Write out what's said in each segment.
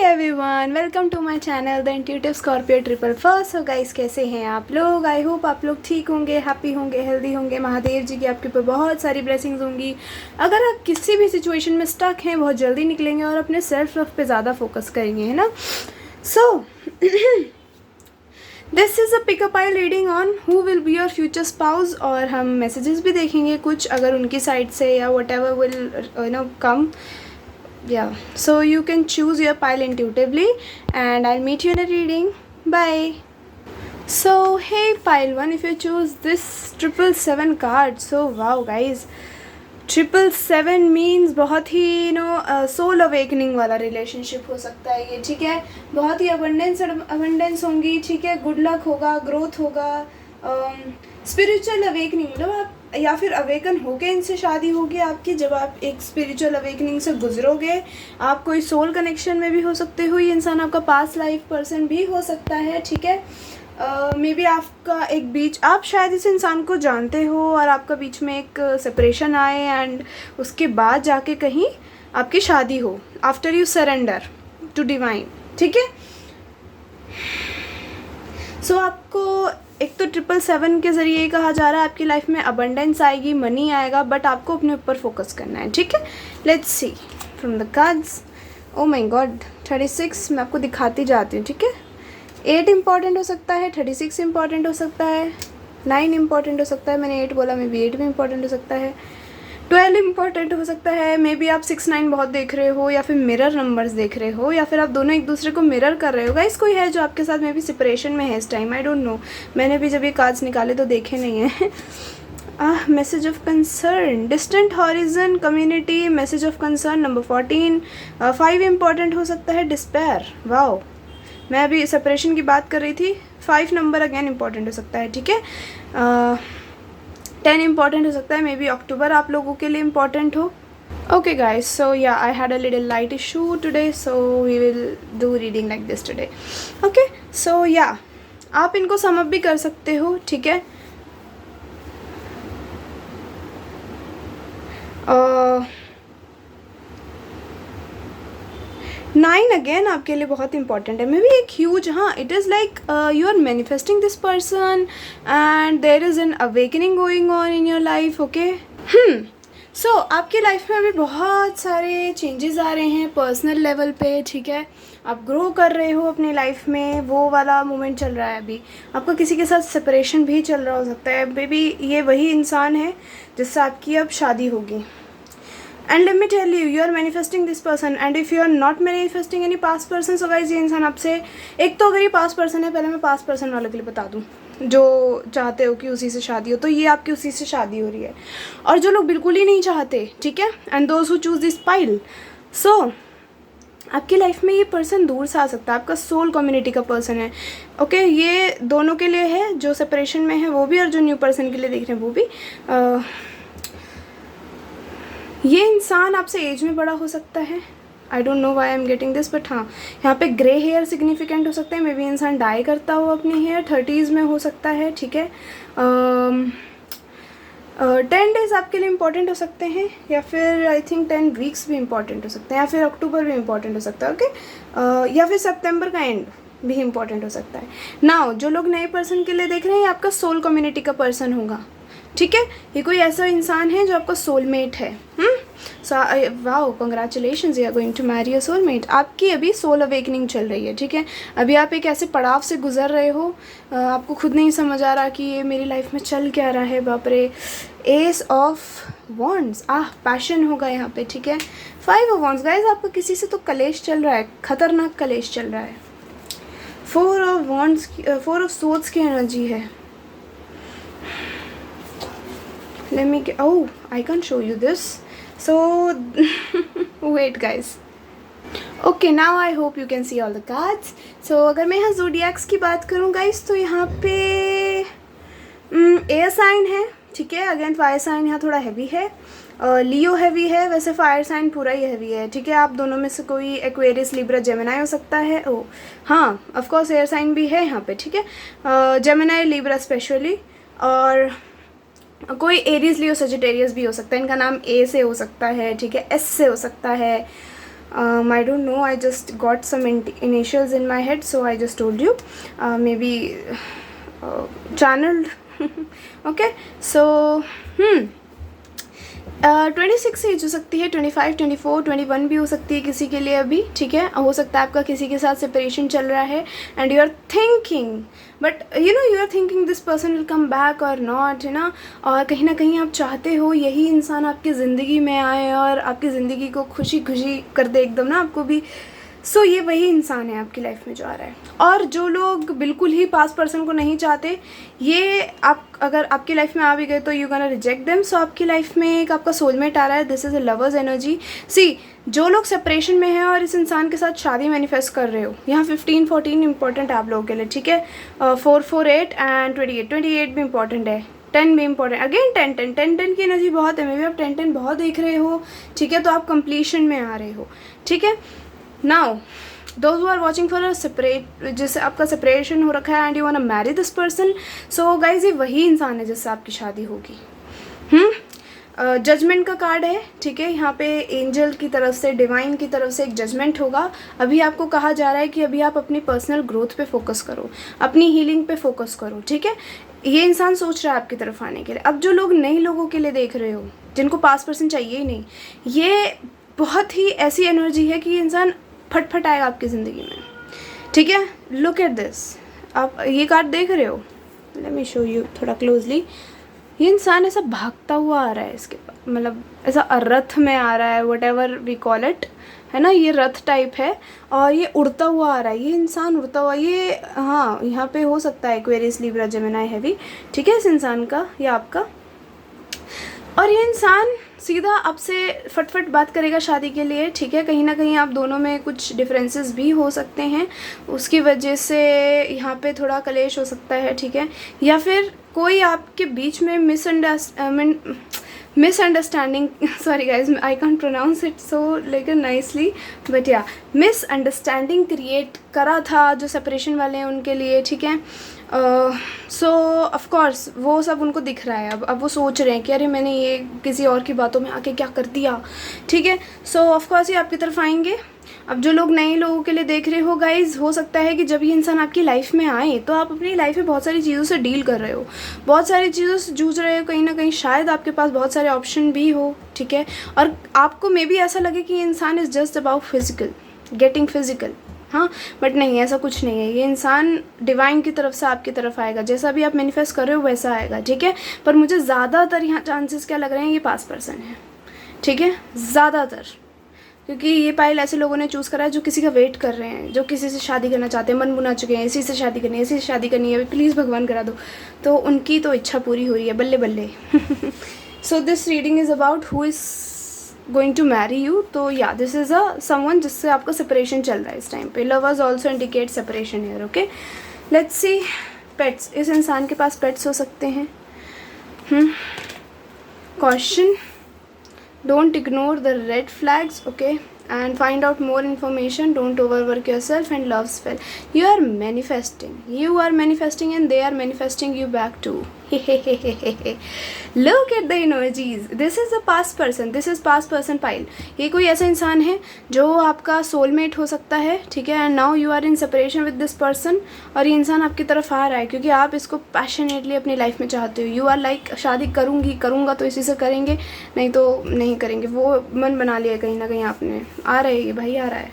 Everyone, welcome to my channel the intuitive Scorpio triple first. So guys, कैसे हैं आप लोग? आई होप आप लोग ठीक होंगे, हैप्पी होंगे, हेल्दी होंगे। महादेव जी की आपके ऊपर बहुत सारी ब्लेसिंग्स होंगी। अगर आप किसी भी सिचुएशन में स्टक हैं, बहुत जल्दी निकलेंगे और अपने सेल्फ लव पे ज़्यादा फोकस करेंगे, है ना। सो this is a pickup I reading on who will be your future spouse. और हम मैसेजेस भी देखेंगे कुछ, अगर उनकी साइड से या what ever will come. Yeah, so you can choose your pile intuitively and I'll meet you in a reading. Bye. So hey pile 1, if you choose this 777 card, so wow guys, 777 means बहुत ही soul awakening वाला relationship हो सकता है ये, ठीक है। बहुत ही abundance होंगी, ठीक है। गुड लक होगा, ग्रोथ होगा, स्पिरिचुअल अवेकनिंग, मतलब आप या फिर अवेकन होके इनसे शादी होगी आपकी। जब आप एक स्पिरिचुअल अवेकनिंग से गुजरोगे, आप कोई सोल कनेक्शन में भी हो सकते हो। ये इंसान आपका पास्ट लाइफ पर्सन भी हो सकता है, ठीक है। मे बी आपका एक बीच, आप शायद इस इंसान को जानते हो और आपका बीच में एक सेपरेशन आए एंड उसके बाद जाके कहीं आपकी शादी हो, after you surrender to divine, ठीक है। सो आपको एक तो 777 के ज़रिए ये कहा जा रहा है आपकी लाइफ में अबंडेंस आएगी, मनी आएगा, बट आपको अपने ऊपर फोकस करना है, ठीक है। Let's see from the cards. Oh my God, 36 मैं आपको दिखाती जाती हूँ, ठीक है। 8 इंपॉर्टेंट हो सकता है, 36 इंपॉर्टेंट हो सकता है, 9 इंपॉर्टेंट हो सकता है, मैंने 8 बोला, मे बी 8 भी इंपॉर्टेंट हो सकता है, 12 इंपॉर्टेंट हो सकता है। मे बी आप 6 9 बहुत देख रहे हो, या फिर मिरर नंबर्स देख रहे हो, या फिर आप दोनों एक दूसरे को मिरर कर रहे हो। गाइस, कोई है जो आपके साथ मे बी सेपरेशन में है इस टाइम, आई डोंट नो। मैंने भी जब ये कार्ड्स निकाले तो देखे नहीं हैं। Message of concern, distant horizon, community, message of concern number 14। 5 important हो सकता है, डिस्पेयर, वाओ, मैं अभी सेपरेशन की बात कर रही थी। 5 नंबर अगेन इंपॉर्टेंट हो सकता है, ठीक है। 10 इंपॉर्टेंट हो सकता है, मे बी अक्टूबर आप लोगों के लिए इंपॉर्टेंट हो। Okay guys, so ya I had a little light issue today, so we will do reading like this today. Okay, so ya आप इनको सम अप भी कर सकते हो, ठीक है। 9 अगेन आपके लिए बहुत इंपॉर्टेंट है, मे बी एक ह्यूज, हाँ, it is like you are manifesting this person and there is an awakening going on in your life, okay. So आपकी लाइफ में अभी बहुत सारे चेंजेस आ रहे हैं पर्सनल लेवल पे, ठीक है। आप ग्रो कर रहे हो अपनी लाइफ में, वो वाला मोमेंट चल रहा है अभी। आपका किसी के साथ सेपरेशन भी चल रहा हो सकता है, मे बी ये वही इंसान है जिससे आपकी अब शादी होगी। And let me tell you, you are manifesting this person, and if you are not manifesting any past person, so guys, ये इंसान आपसे, एक तो अगर ये past person है, पहले मैं past person वालों के लिए बता दूँ जो चाहते हो कि उसी से शादी हो, तो ये आपकी उसी से शादी हो रही है। और जो लोग बिल्कुल ही नहीं चाहते, ठीक है, and those who choose this pile, so आपकी लाइफ में ये पर्सन दूर से आ सकता है, आपका सोल कम्युनिटी का पर्सन है, ओके। ये दोनों के लिए है, जो सेपरेशन में है वो भी, और जो न्यू पर्सन के लिए देख रहे हैं वो भी। ये इंसान आपसे एज में बड़ा हो सकता है, आई don't know why I am getting this, but हाँ, यहाँ पे ग्रे हेयर सिग्निफिकेंट हो सकते हैं। मे बी इंसान डाई करता हो अपने हेयर, 30s में हो सकता है, ठीक है। 10 डेज आपके लिए इंपॉर्टेंट हो सकते हैं, या फिर आई थिंक 10 वीक्स भी इंपॉर्टेंट हो सकते हैं, या फिर अक्टूबर भी इंपॉर्टेंट हो सकता है, ओके। या फिर सितंबर का एंड भी इंपॉर्टेंट हो सकता है। नाउ जो लोग नए पर्सन के लिए देख रहे हैं, ये आपका सोल कम्युनिटी का पर्सन होगा, ठीक है। ये कोई ऐसा इंसान है जो आपका सोलमेट है। Wow, congratulations, you are going to marry a soulmate. आपकी अभी सोल अवेकनिंग चल रही है, ठीक है। अभी आप एक ऐसे पड़ाव से गुजर रहे हो, आपको खुद नहीं समझ आ रहा कि ये मेरी लाइफ में चल क्या रहा है। बाप रे, एस ऑफ वॉन्ड्स, पैशन होगा यहाँ पे, ठीक है। 5 ऑफ वॉन्ड्स, गाइज आपका किसी से तो कलेश चल रहा है, खतरनाक कलेश चल रहा है। 4 ऑफ वॉन्ड्स, 4 ऑफ सोर्ड्स की एनर्जी है। Let me get, oh, I can't show you this, so wait guys. Okay, now I hope you can see all the cards. So अगर मैं यहाँ zodiacs की बात करूँ guys, तो यहाँ पे एयर साइन है, ठीक है। अगेन फायर साइन यहाँ थोड़ा हैवी है, लियो हैवी है, वैसे फायर साइन पूरा ही हैवी है, ठीक है। आप दोनों में से कोई एक्वेरियस, लिब्रा, जेमिनाई हो सकता है। ओ हाँ, ऑफ कोर्स एयर साइन भी है यहाँ पे, ठीक है। जेमिनाई, लिब्रा स्पेशली, और कोई एरीज, लियो, सजिटेरियस भी हो सकता है। इनका नाम ए से हो सकता है, ठीक है, एस से हो सकता है, I don't know, I just got some initials in my head, so I just told you. Maybe channeled. Okay, so 26 as हो सकती है, 25, 24, 21 भी हो सकती है किसी के लिए अभी, ठीक है। हो सकता है आपका किसी के साथ सेपरेशन चल रहा है and you are thinking, but you are thinking this person will come back or not, है ना। और कहीं ना कहीं आप चाहते हो यही इंसान आपकी ज़िंदगी में आए और आपकी ज़िंदगी को खुशी खुशी कर दे एकदम ना, आपको भी। सो ये वही इंसान है आपकी लाइफ में जो आ रहा है। और जो लोग बिल्कुल ही पास्ट पर्सन को नहीं चाहते, ये आप अगर आपकी लाइफ में आ भी गए तो you gonna reject them. So आपकी लाइफ में एक आपका सोलमेट आ रहा है, this is a lovers energy. See, जो लोग सेपरेशन में हैं और इस इंसान के साथ शादी मैनिफेस्ट कर रहे हो, यहाँ 15, 14 इंपॉर्टेंट है आप लोगों के लिए, ठीक है। 4, 4, 8 एंड 28 भी इंपॉर्टेंट है, 10 भी इंपॉर्टेंट, अगेन 10 की एनर्जी बहुत है। मे बी आप 10 बहुत देख रहे हो, ठीक है, तो आप कंप्लीशन में आ रहे हो, ठीक है। Now those who are watching for a separate, जिससे आपका सेपरेशन हो रखा है and you want to marry this person, so guys ये वही इंसान है जिससे आपकी शादी होगी। जजमेंट का कार्ड है, ठीक है। यहाँ पे एंजल की तरफ से, डिवाइन की तरफ से एक जजमेंट होगा। अभी आपको कहा जा रहा है कि अभी आप अपनी पर्सनल ग्रोथ पे फोकस करो, अपनी हीलिंग पे फोकस करो, ठीक है। ये इंसान सोच रहा है आपकी तरफ आने के लिए। अब जो लोग नए लोगों के लिए देख रहे हो, जिनको पास्ट पर्सन चाहिए ही नहीं, ये बहुत ही ऐसी एनर्जी है कि ये इंसान फटफट आएगा आपकी ज़िंदगी में, ठीक है। लुक एट दिस, आप ये कार्ड देख रहे हो, लेट मी शो यू थोड़ा क्लोजली। ये इंसान ऐसा भागता हुआ आ रहा है, इसके पास मतलब ऐसा रथ में आ रहा है, whatever we call it, है ना। ये रथ टाइप है और ये उड़ता हुआ आ रहा है, ये इंसान उड़ता हुआ। ये हाँ, यहाँ पे हो सकता है एक्वेरियस, लिब्रा, जेमिनी, हैवी, ठीक है, इस इंसान का या आपका। और ये इंसान सीधा आपसे फटफट बात करेगा शादी के लिए, ठीक है। कहीं ना कहीं आप दोनों में कुछ डिफरेंसेस भी हो सकते हैं, उसकी वजह से यहाँ पे थोड़ा कलेश हो सकता है, ठीक है। या फिर कोई आपके बीच में misunderstanding, sorry guys, I can't pronounce it so like nicely, but yeah misunderstanding create करा था जो सेपरेशन वाले हैं उनके लिए, ठीक है। सो ऑफकोर्स वो सब उनको दिख रहा है। अब वो सोच रहे हैं कि अरे मैंने ये किसी और की बातों में आके क्या कर दिया, ठीक है। सो ऑफकोर्स ये आपकी तरफ आएंगे। अब जो लोग नए लोगों के लिए देख रहे हो गाइज, हो सकता है कि जब ये इंसान आपकी लाइफ में आए तो आप अपनी लाइफ में बहुत सारी चीज़ों से डील कर रहे हो, बहुत सारी चीज़ों से जूझ रहे हो, कहीं ना कहीं शायद आपके पास बहुत सारे ऑप्शन भी हो, ठीक है। और आपको मे बी ऐसा लगे कि ये इंसान is just about physical, getting physical, हाँ, बट नहीं, ऐसा कुछ नहीं है। ये इंसान डिवाइन की तरफ से आपकी तरफ आएगा, जैसा भी आप मैनिफेस्ट कर रहे हो वैसा आएगा, ठीक है। पर मुझे ज़्यादातर यहाँ चांसेस क्या लग रहे हैं, ये पास्ट पर्सन है, ठीक है, ज़्यादातर, क्योंकि ये पाइल ऐसे लोगों ने चूज़ करा है जो किसी का वेट कर रहे हैं, जो किसी से शादी करना चाहते हैं, मन बुना चुके हैं, इसी से शादी करनी है, इसी से शादी करनी है, प्लीज़ भगवान करा दो, तो उनकी तो इच्छा पूरी हो रही है, बल्ले बल्ले। So this reading is about who is going to marry you. तो yeah this is a someone जिससे आपका सेपरेशन चल रहा है इस टाइम पे। Lovers also indicate separation here, okay. Let's C pets, इस इंसान के पास पेट्स हो सकते हैं। Caution, don't ignore the red flags, okay, and find out more information. Don't overwork yourself and love spell. You are manifesting and they are manifesting you back too. Look at the energies. This is a past person, this is past person pile. ये कोई ऐसा इंसान है जो आपका soulmate हो सकता है, ठीक है। And now you are in separation with this person, और ये इंसान आपकी तरफ आ रहा है क्योंकि आप इसको पैशनेटली अपनी लाइफ में चाहते हो। यू आर लाइक शादी करूँगा तो इसी से करेंगे, नहीं तो नहीं करेंगे, वो मन बना लिया कहीं ना कहीं आपने। आ रहा है ये भाई, आ रहा है,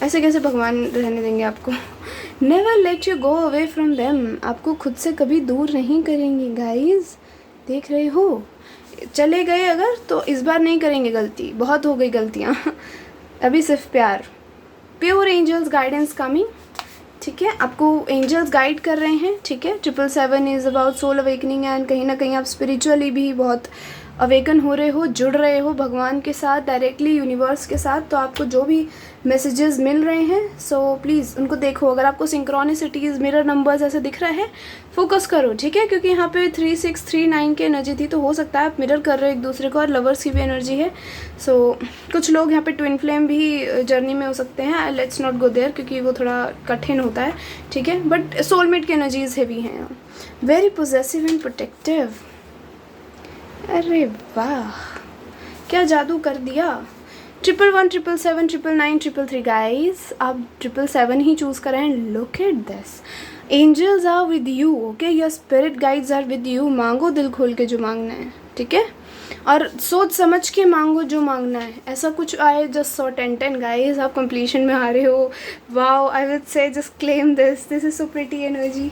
ऐसे कैसे भगवान रहने देंगे आपको। Never let you go away from them, आपको खुद से कभी दूर नहीं करेंगे गाइज, देख रहे हो। चले गए अगर तो इस बार नहीं करेंगे गलती, बहुत हो गई गलतियाँ। अभी सिर्फ प्यार, प्योर एंजल्स गाइडेंस कमिंग, ठीक है। आपको एंजल्स गाइड कर रहे हैं, ठीक है। 777 is about soul awakening and कहीं ना कहीं आप स्पिरिचुअली भी बहुत अवेकन हो रहे हो, जुड़ रहे हो भगवान के साथ, डायरेक्टली यूनिवर्स के साथ। तो आपको जो भी मैसेजेस मिल रहे हैं, सो प्लीज़ उनको देखो। अगर आपको सिंक्रोनिसिटीज़, मिरर नंबर्स ऐसे दिख रहा है, फोकस करो, ठीक है। क्योंकि यहाँ पे 3, 6, 3, 9 की एनर्जी थी, तो हो सकता है आप मिरर कर रहे हो एक दूसरे को, और लवर्स की भी एनर्जी है। सो कुछ लोग यहाँ पे ट्विन फ्लेम भी जर्नी में हो सकते हैं। लेट्स नॉट गो देयर क्योंकि वो थोड़ा कठिन होता है, ठीक है। बट सोलमेट की एनर्जीज हैवी हैं, वेरी पोजेसिव एंड प्रोटेक्टिव। अरे वाह, क्या जादू कर दिया। 111 777 999 333 गाइस, आप 777 ही चूज़ करें. Look at this, angels are with you. Okay, your spirit guides are with you. मांगो दिल खोल के जो मांगना है, ठीक है, और सोच समझ के मांगो जो मांगना है. ऐसा कुछ आए जस्ट सो 10 गाइस, आप कंप्लीशन में आ रहे हो. Wow, I will say just claim this is so pretty energy.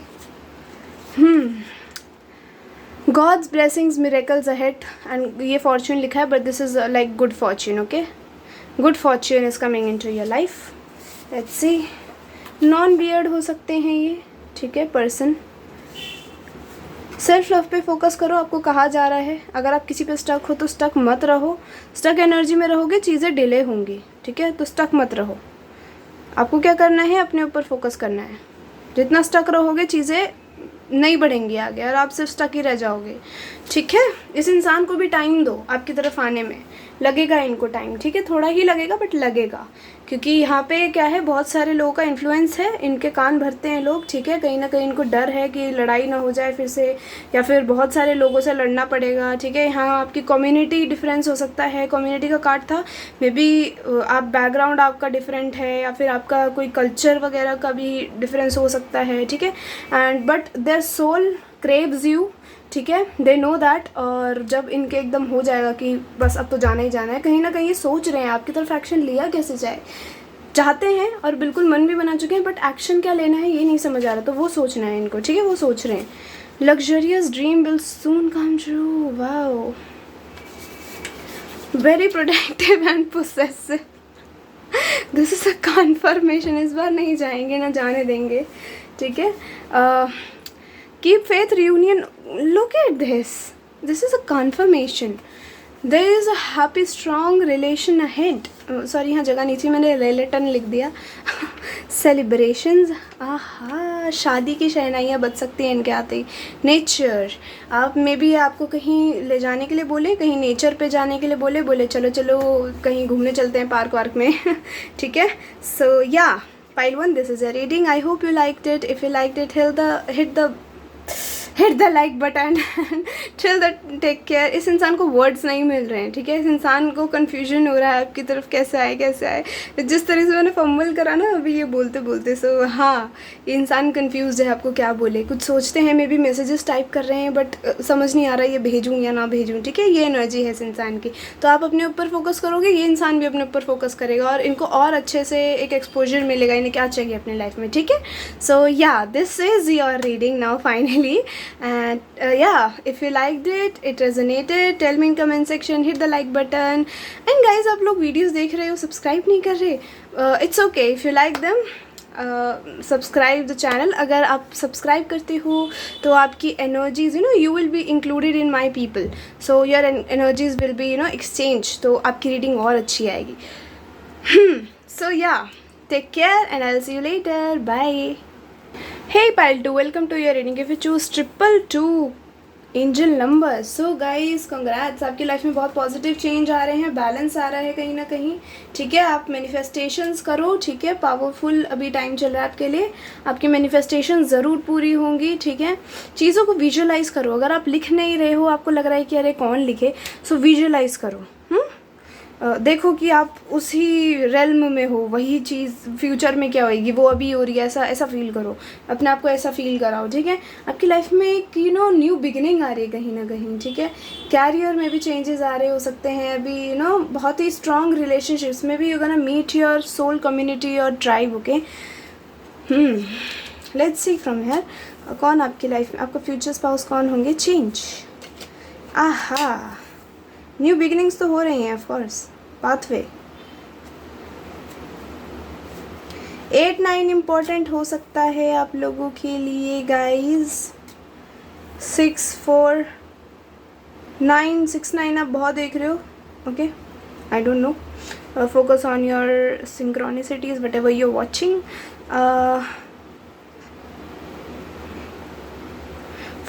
God's blessings, miracles ahead, and ये fortune लिखा है, but this is like good fortune. Okay, good fortune is coming into your life. Let's see, non beard हो सकते हैं ये, ठीक है. Person, self love पे फोकस करो. आपको कहा जा रहा है अगर आप किसी पे स्टक हो तो स्टक मत रहो. स्टक एनर्जी में रहोगे चीज़ें डिले होंगी, ठीक है, तो स्टक मत रहो. आपको क्या करना है, अपने ऊपर फोकस करना है. जितना स्टक रहोगे चीज़ें नहीं बढ़ेंगी आगे और आप सिर्फ स्टक ही रह जाओगे, ठीक है. इस इंसान को भी टाइम दो आपकी तरफ आने में. लगेगा इनको टाइम, ठीक है, थोड़ा ही लगेगा बट लगेगा, क्योंकि यहाँ पे क्या है, बहुत सारे लोगों का इन्फ्लुएंस है. इनके कान भरते हैं लोग, ठीक है. कहीं ना कहीं इनको डर है कि लड़ाई ना हो जाए फिर से, या फिर बहुत सारे लोगों से लड़ना पड़ेगा, ठीक है. यहाँ आपकी कम्युनिटी डिफरेंस हो सकता है, कम्युनिटी का कार्ड था. मे बी आप बैकग्राउंड आपका डिफरेंट है, या फिर आपका कोई कल्चर वगैरह का भी डिफरेंस हो सकता है, ठीक है. And but their soul craves you, ठीक है, दे नो दैट. और जब इनके एकदम हो जाएगा कि बस अब तो जाना ही जाना है, कहीं ना कहीं ये सोच रहे हैं आपकी तरफ एक्शन लिया कैसे जाए, चाहते हैं और बिल्कुल मन भी बना चुके हैं, बट एक्शन क्या लेना है ये नहीं समझ आ रहा, तो वो सोचना है इनको, ठीक है. वो सोच रहे हैं. Luxurious dream will soon come true. Wow, very protective and possessive. This is a conformation. इस बार नहीं जाएंगे, ना जाने देंगे, ठीक है. Keep faith, reunion. Look at this. This is a confirmation. There is a happy, strong relation ahead. Sorry, यहाँ जगह नहीं थी, मैंने रिलेटन लिख दिया. Celebrations. आहा, शादी की शहनाइयाँ बज सकती हैं इनके आते ही. नेचर, आप मे बी आपको कहीं ले जाने के लिए बोले, कहीं नेचर पे जाने के लिए बोले चलो चलो कहीं घूमने चलते हैं पार्क वार्क में, ठीक है. So yeah, pile 1, this is a reading. I hope you liked it. If you liked it, hit the like button. till the take care. इस इंसान को वर्ड्स नहीं मिल रहे हैं, ठीक है. इस इंसान को कन्फ्यूजन हो रहा है आपकी तरफ कैसे आए. जिस तरह से मैंने फंबल करा ना अभी ये बोलते बोलते, सो हाँ, ये इंसान कन्फ्यूज है आपको क्या बोले. कुछ सोचते हैं, मे बी मैसेजेस टाइप कर रहे हैं, बट समझ नहीं आ रहा ये भेजूँ या ना भेजूँ, ठीक है. ये एनर्जी है इस इंसान की. तो आप अपने ऊपर फोकस करोगे, ये इंसान भी अपने ऊपर फोकस करेगा, और इनको और अच्छे से एक एक्सपोजर मिलेगा इन्हें क्या चाहिए अपने लाइफ में, ठीक है. So ya, this is your reading now finally. And yeah, if you liked it, it resonated, tell me in comment section, hit the like button. And guys, आप लोग वीडियोस देख रहे हो, सब्सक्राइब नहीं कर रहे, it's okay. If you like them, subscribe the channel. अगर आप सब्सक्राइब करते हो तो आपकी energies, you will be included in my people, so your energies will be exchange, तो आपकी रीडिंग और अच्छी आएगी. So yeah, take care and I'll see you later. Bye. Hey pile 2, welcome to your reading. If you choose 222 angel number, so guys congrats, आपकी life में बहुत positive change आ रहे हैं, बैलेंस आ रहा है कहीं ना कहीं, ठीक है. आप मैनिफेस्टेशंस करो, ठीक है. पावरफुल अभी टाइम चल रहा है आपके लिए, आपकी मैनिफेस्टेशन ज़रूर पूरी होंगी, ठीक है. चीज़ों को विजुअलाइज़ करो. अगर आप लिख नहीं रहे हो, आपको लग रहा है कि अरे कौन लिखे, सो विजुअलाइज़ करो. देखो कि आप उसी रेल्म में हो, वही चीज़ फ्यूचर में क्या होएगी वो अभी हो रही है, ऐसा फील करो, अपने आप को ऐसा फील कराओ, ठीक है. आपकी लाइफ में एक न्यू बिगिनिंग आ रही है कहीं ना कहीं, ठीक है. कैरियर में भी चेंजेस आ रहे हो सकते हैं अभी, बहुत ही स्ट्रॉन्ग रिलेशनशिप्स में भी you gonna meet your soul community और tribe. Okay, let's see from here कौन आपकी लाइफ में, आपका फ्यूचर स्पाउस कौन होंगे. चेंज, आहा, न्यू बिगिनिंग्स तो हो रही हैं ऑफ कोर्स. पाथवे 8-9 इम्पोर्टेंट हो सकता है आप लोगों के लिए गाइज. 6-4-9 6-9 आप बहुत देख रहे हो. Okay, I don't know, focus on your synchronicities whatever you are watching.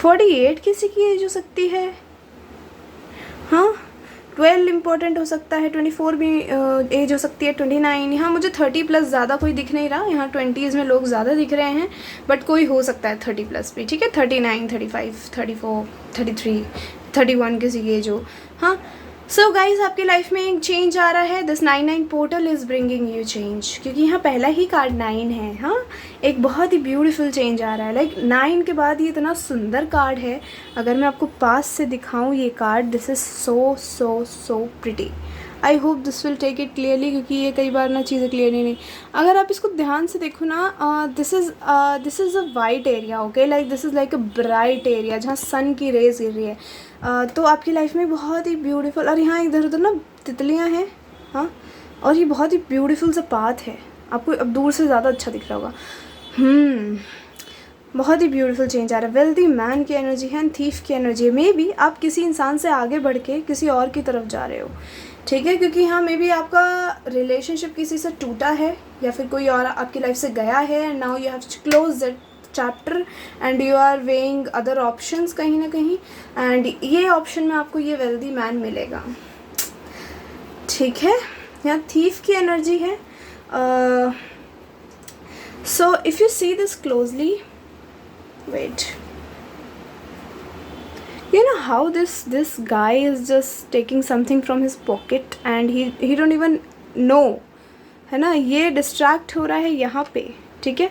48 किसी की एज हो सकती है. हाँ, 12 इम्पोर्टेंट हो सकता है. 24 भी एज हो सकती है. 29, यहाँ मुझे 30+ ज़्यादा कोई दिख नहीं रहा, यहाँ 20s में लोग ज़्यादा दिख रहे हैं, बट कोई हो सकता है 30+ भी, ठीक है. 39, 35, 34, 33, 31 किसी की एज हो. हाँ, सो गाइज आपकी लाइफ में एक चेंज आ रहा है. This 9-9 portal is bringing you change, क्योंकि यहाँ पहला ही कार्ड 9 है. हाँ, एक बहुत ही ब्यूटीफुल चेंज आ रहा है. लाइक 9 के बाद ये इतना सुंदर कार्ड है. अगर मैं आपको पास से दिखाऊँ ये card, this is so so so pretty. I hope this will take it clearly, क्योंकि ये कई बार ना चीज़ें क्लियर नहीं. अगर आप इसको ध्यान से देखो ना, this is a white area. Okay, like this is like a bright area जहाँ सन की रेज गिर रही है. तो आपकी लाइफ में बहुत ही ब्यूटीफुल, और यहाँ इधर उधर ना तितलियाँ हैं. हाँ, और ये बहुत ही ब्यूटीफुल सा पाथ है. आपको अब दूर से ज़्यादा अच्छा दिख रहा होगा. बहुत ही ब्यूटीफुल चेंज आ रहा है. वेल्दी मैन की एनर्जी है, थीफ की एनर्जी है. मे बी आप किसी इंसान से आगे बढ़ के किसी और की तरफ जा रहे हो. ठीक है, क्योंकि हाँ मे बी आपका रिलेशनशिप किसी से टूटा है, या फिर कोई और आपकी लाइफ से गया है. And now you have to close that chapter and you are weighing other options कहीं ना कहीं. एंड ये ऑप्शन में आपको ये वेल्दी मैन मिलेगा. ठीक है, यहाँ थीफ की एनर्जी है. So if you see this closely, wait, you know how this guy is just taking something from his pocket and he don't even know, है ना. ये डिस्ट्रैक्ट हो रहा है यहाँ पे. ठीक है,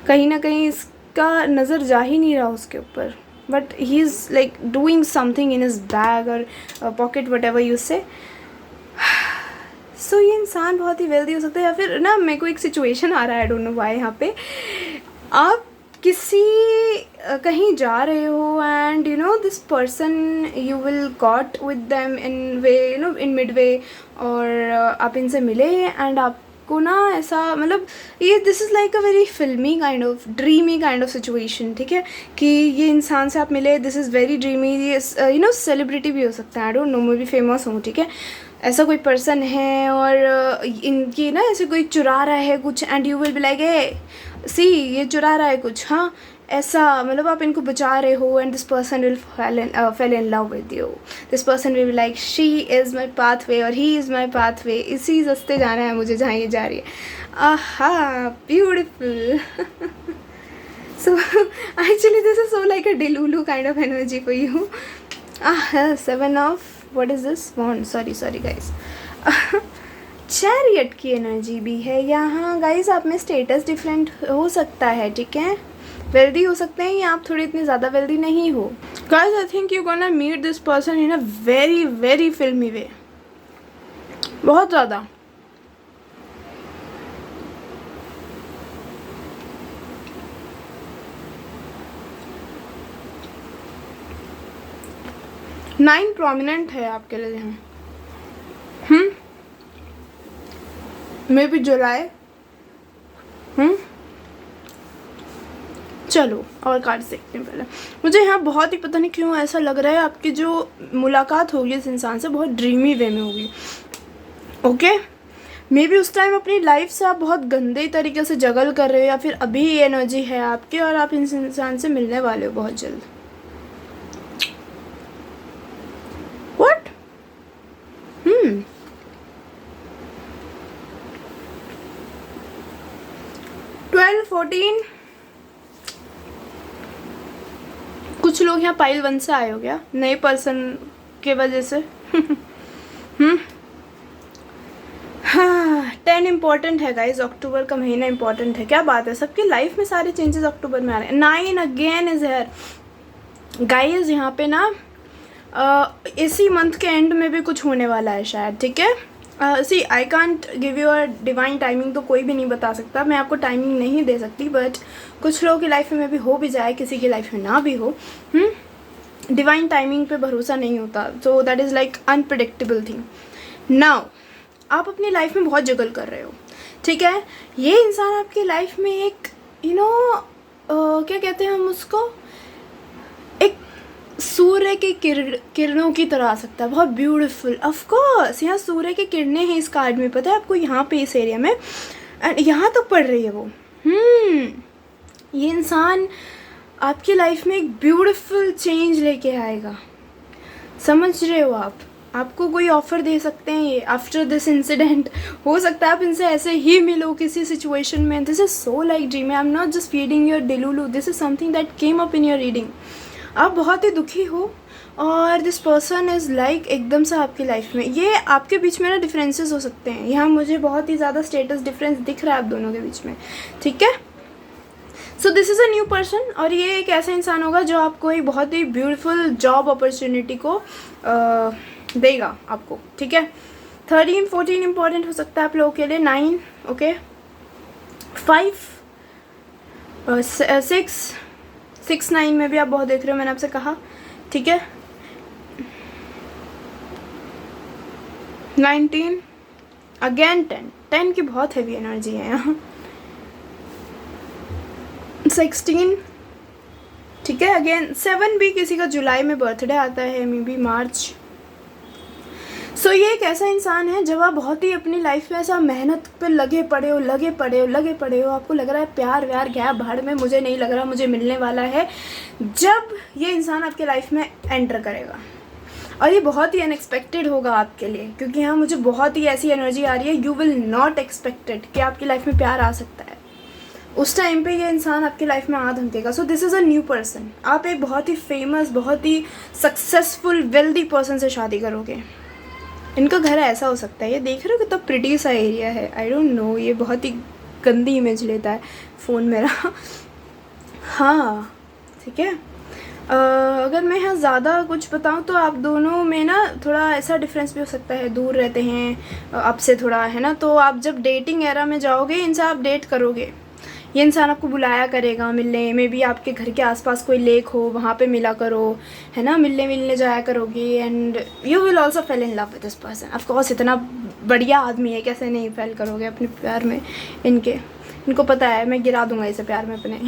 कहीं ना कहीं इसका नज़र जा ही नहीं रहा उसके ऊपर, but he is like doing something in his bag और पॉकेट, वट एवर यू से. सो ये इंसान बहुत ही वेल्दी हो सकता है. या फिर ना मेरे को एक सिचुएशन आ रहा है, आई डोंट नो व्हाई. यहाँ पे आप किसी कहीं जा रहे हो and you know this person, you will got with them in way, you know in mid way, और आप इनसे मिले एंड आपको ना ऐसा, मतलब ये this is like a very filmy kind of, dreamy kind of situation. ठीक है, कि ये इंसान से आप मिले, दिस इज़ वेरी ड्रीमी. ये यू नो सेलिब्रिटी भी हो सकता है, आई डोंट नो, मैं भी फेमस हूँ. ठीक है, ऐसा कोई पर्सन है और इनकी ना ऐसे कोई चुरा रहा है कुछ, and you will be like a see, ये चुरा रहा है कुछ. हाँ, ऐसा मतलब आप इनको बचा रहे हो. And this person will fail in love with you. This person will be like she is my pathway और ही इज़ माई पाथवे. इसी रास्ते जाना है मुझे जहाँ ये जा रही है. आहा, beautiful. So actually this is so like a delulu kind of energy for you. 7 of what is this wand, sorry guys. Chariot की एनर्जी भी है यहाँ. गाइज आप में स्टेटस डिफरेंट हो सकता है. ठीक है, वेल्दी हो सकते हैं या आप थोड़े इतने ज़्यादा वेल्दी नहीं हो. Guys I think you gonna meet this person in a very very filmi way, बहुत ज़्यादा. नाइन प्रोमिनेंट है आपके लिए यहाँ. मे बी जुलाई. चलो और कार्ड देखते हैं पहले. मुझे यहाँ बहुत ही पता नहीं क्यों ऐसा लग रहा है आपकी जो मुलाकात होगी इस इंसान से बहुत ड्रीमी वे में होगी. ओके, मे बी उस टाइम अपनी लाइफ से आप बहुत गंदे तरीके से जगल कर रहे हो, या फिर अभी ये एनर्जी है आपकी और आप इस इंसान से मिलने वाले हो बहुत जल्द. व्हाट? 12-14. कुछ लोग यहाँ पाइल 1 से आए हो गया नए पर्सन के वजह से. हाँ, 10 इम्पॉर्टेंट है गाइज. अक्टूबर का महीना इम्पॉर्टेंट है. क्या बात है, सबकी लाइफ में सारे चेंजेस अक्टूबर में आ रहे हैं. 9 अगेन इज हेयर गाइज. यहाँ पे ना इसी मंथ के एंड में भी कुछ होने वाला है शायद. ठीक है, see I can't give you a divine timing, तो कोई भी नहीं बता सकता, मैं आपको टाइमिंग नहीं दे सकती. बट कुछ लोगों की लाइफ में भी हो भी जाए, किसी की लाइफ में ना भी हो. डिवाइन टाइमिंग पे भरोसा नहीं होता, so that is like unpredictable thing. Now आप अपनी लाइफ में बहुत जगल कर रहे हो. ठीक है, ये इंसान आपकी लाइफ में एक यू नो क्या कहते हैं हम उसको, एक सूर्य की किरणों की तरह आ सकता है. बहुत ब्यूटीफुल. ऑफ कोर्स यहाँ सूर्य की किरणें हैं इस कार्ड में, पता है आपको, यहाँ पे इस एरिया में, एंड यहाँ तक पड़ रही है वो. ये इंसान आपकी लाइफ में एक ब्यूटीफुल चेंज लेके आएगा. समझ रहे हो आप? आपको कोई ऑफ़र दे सकते हैं ये आफ्टर दिस इंसिडेंट. हो सकता है आप इनसे ऐसे ही मिलो किसी सिचुएशन में. This is so like dream. I am not just feeding your delulu, this is something that came up in your reading. आप बहुत ही दुखी हो और दिस पर्सन इज़ लाइक एकदम से आपकी लाइफ में, ये आपके बीच में ना डिफरेंसेस हो सकते हैं, यहाँ मुझे बहुत ही ज़्यादा स्टेटस डिफरेंस दिख रहा है आप दोनों के बीच में, ठीक है। सो this is a new person, और ये एक ऐसा इंसान होगा जो आपको एक बहुत ही ब्यूटीफुल जॉब अपॉर्चुनिटी को देगा आपको, ठीक है। 13 14 इंपॉर्टेंट हो सकता है आप लोगों के लिए, 9 ओके, 5 6 9 में भी आप बहुत देख रहे हो, मैंने आपसे कहा, ठीक है। 19 अगेन 10 की बहुत हैवी एनर्जी है यहाँ। 16 ठीक है, अगेन 7 भी किसी का जुलाई में बर्थडे आता है, मे बी मार्च। सो ये एक ऐसा इंसान है जब आप बहुत ही अपनी लाइफ में ऐसा मेहनत पे लगे पड़े हो, आपको लग रहा है प्यार व्यार गया भाड़ में, मुझे नहीं लग रहा मुझे मिलने वाला है, जब ये इंसान आपके लाइफ में एंटर करेगा। और ये बहुत ही अनएक्सपेक्टेड होगा आपके लिए, क्योंकि यहाँ मुझे बहुत ही ऐसी एनर्जी आ रही है, यू विल नॉट एक्सपेक्टेड कि आपकी लाइफ में प्यार आ सकता है। उस टाइम पे ये इंसान आपकी लाइफ में आ धमकेगा। So this is a new person, आप एक बहुत ही फेमस, बहुत ही सक्सेसफुल वेल्दी पर्सन से शादी करोगे। इनका घर ऐसा हो सकता है, ये देख रहे हो कितना प्रिटी सा एरिया है, आई डोंट नो, ये बहुत ही गंदी इमेज लेता है फ़ोन मेरा हाँ ठीक है। अगर मैं यहाँ ज़्यादा कुछ बताऊँ तो आप दोनों में ना थोड़ा ऐसा डिफरेंस भी हो सकता है, दूर रहते हैं आपसे थोड़ा, है ना। तो आप जब डेटिंग एरा में जाओगे, इनसे आप डेट करोगे, ये इंसान आपको बुलाया करेगा मिलने, में भी आपके घर के आसपास कोई लेक हो वहाँ पे मिला करो, है ना, मिलने जाया करोगे, and you will also fail in love with this person. Of course इतना बढ़िया आदमी है, कैसे नहीं फेल करोगे अपने प्यार में इनको पता है मैं गिरा दूंगा इसे प्यार में अपने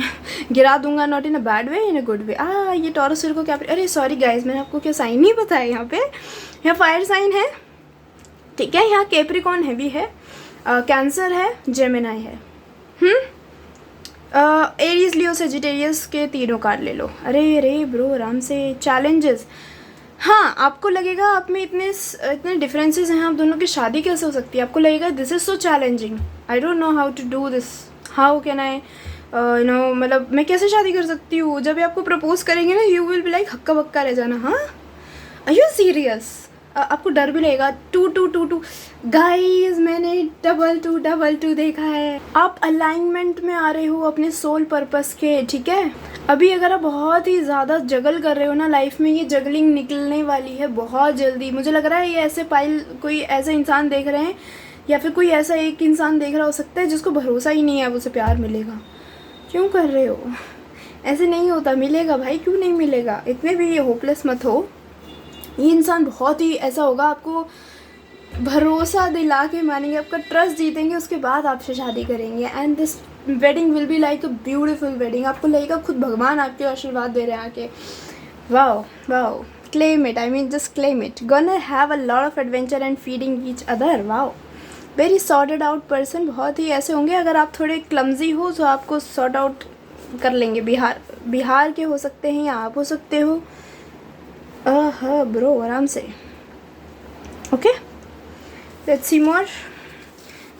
गिरा दूंगा, not in a bad way, in a good way. ये टॉरस को क्या, अरे सॉरी गाइज, मैंने आपको क्या साइन नहीं बताया, यहाँ फायर साइन है, ठीक है। यहाँ कैप्रिकॉर्न हैवी है, कैंसर है, जेमिनाई है, एरीज लियो सेजिटेरियस के तीनों कार्ड ले लो। अरे ब्रो आराम से। चैलेंजेस, हाँ आपको लगेगा आप में इतने डिफरेंसेस हैं, आप दोनों की शादी कैसे हो सकती है, आपको लगेगा this is so challenging, I don't know how to do this, how can I मतलब मैं कैसे शादी कर सकती हूँ। जब ये आपको प्रपोज करेंगे ना, यू विल बी लाइक हक्का बक्का रह जाना, हाँ आर यू सीरियस। आपको डर भी लगेगा, 2 गाइस मैंने डबल टू देखा है। आप अलाइनमेंट में आ रहे हो अपने सोल पर्पस के, ठीक है। अभी अगर आप बहुत ही ज़्यादा जगल कर रहे हो ना लाइफ में, ये जगलिंग निकलने वाली है बहुत जल्दी। मुझे लग रहा है ये ऐसे कोई ऐसा इंसान देख रहे हैं, या फिर कोई ऐसा एक इंसान देख रहा हो सकता है जिसको भरोसा ही नहीं है अब उसे प्यार मिलेगा। क्यों कर रहे हो, ऐसे नहीं होता, मिलेगा भाई, क्यों नहीं मिलेगा, इतने भी ये होपलेस मत हो। ये इंसान बहुत ही ऐसा होगा, आपको भरोसा दिला के मानेंगे, आपका ट्रस्ट जीतेंगे, उसके बाद आपसे शादी करेंगे, and this wedding will be like a beautiful wedding. आपको लगेगा खुद भगवान आपके आशीर्वाद दे रहे हैं आके। Wow claim it, I mean just claim it. Gonna have a lot of adventure and feeding each other. Wow, very sorted out person. बहुत ही ऐसे होंगे, अगर आप थोड़े क्लमजी हो तो आपको सॉर्ट आउट कर लेंगे। बिहार के हो सकते हैं या आप हो सकते हो। हाँ ब्रो आराम से, okay let's C more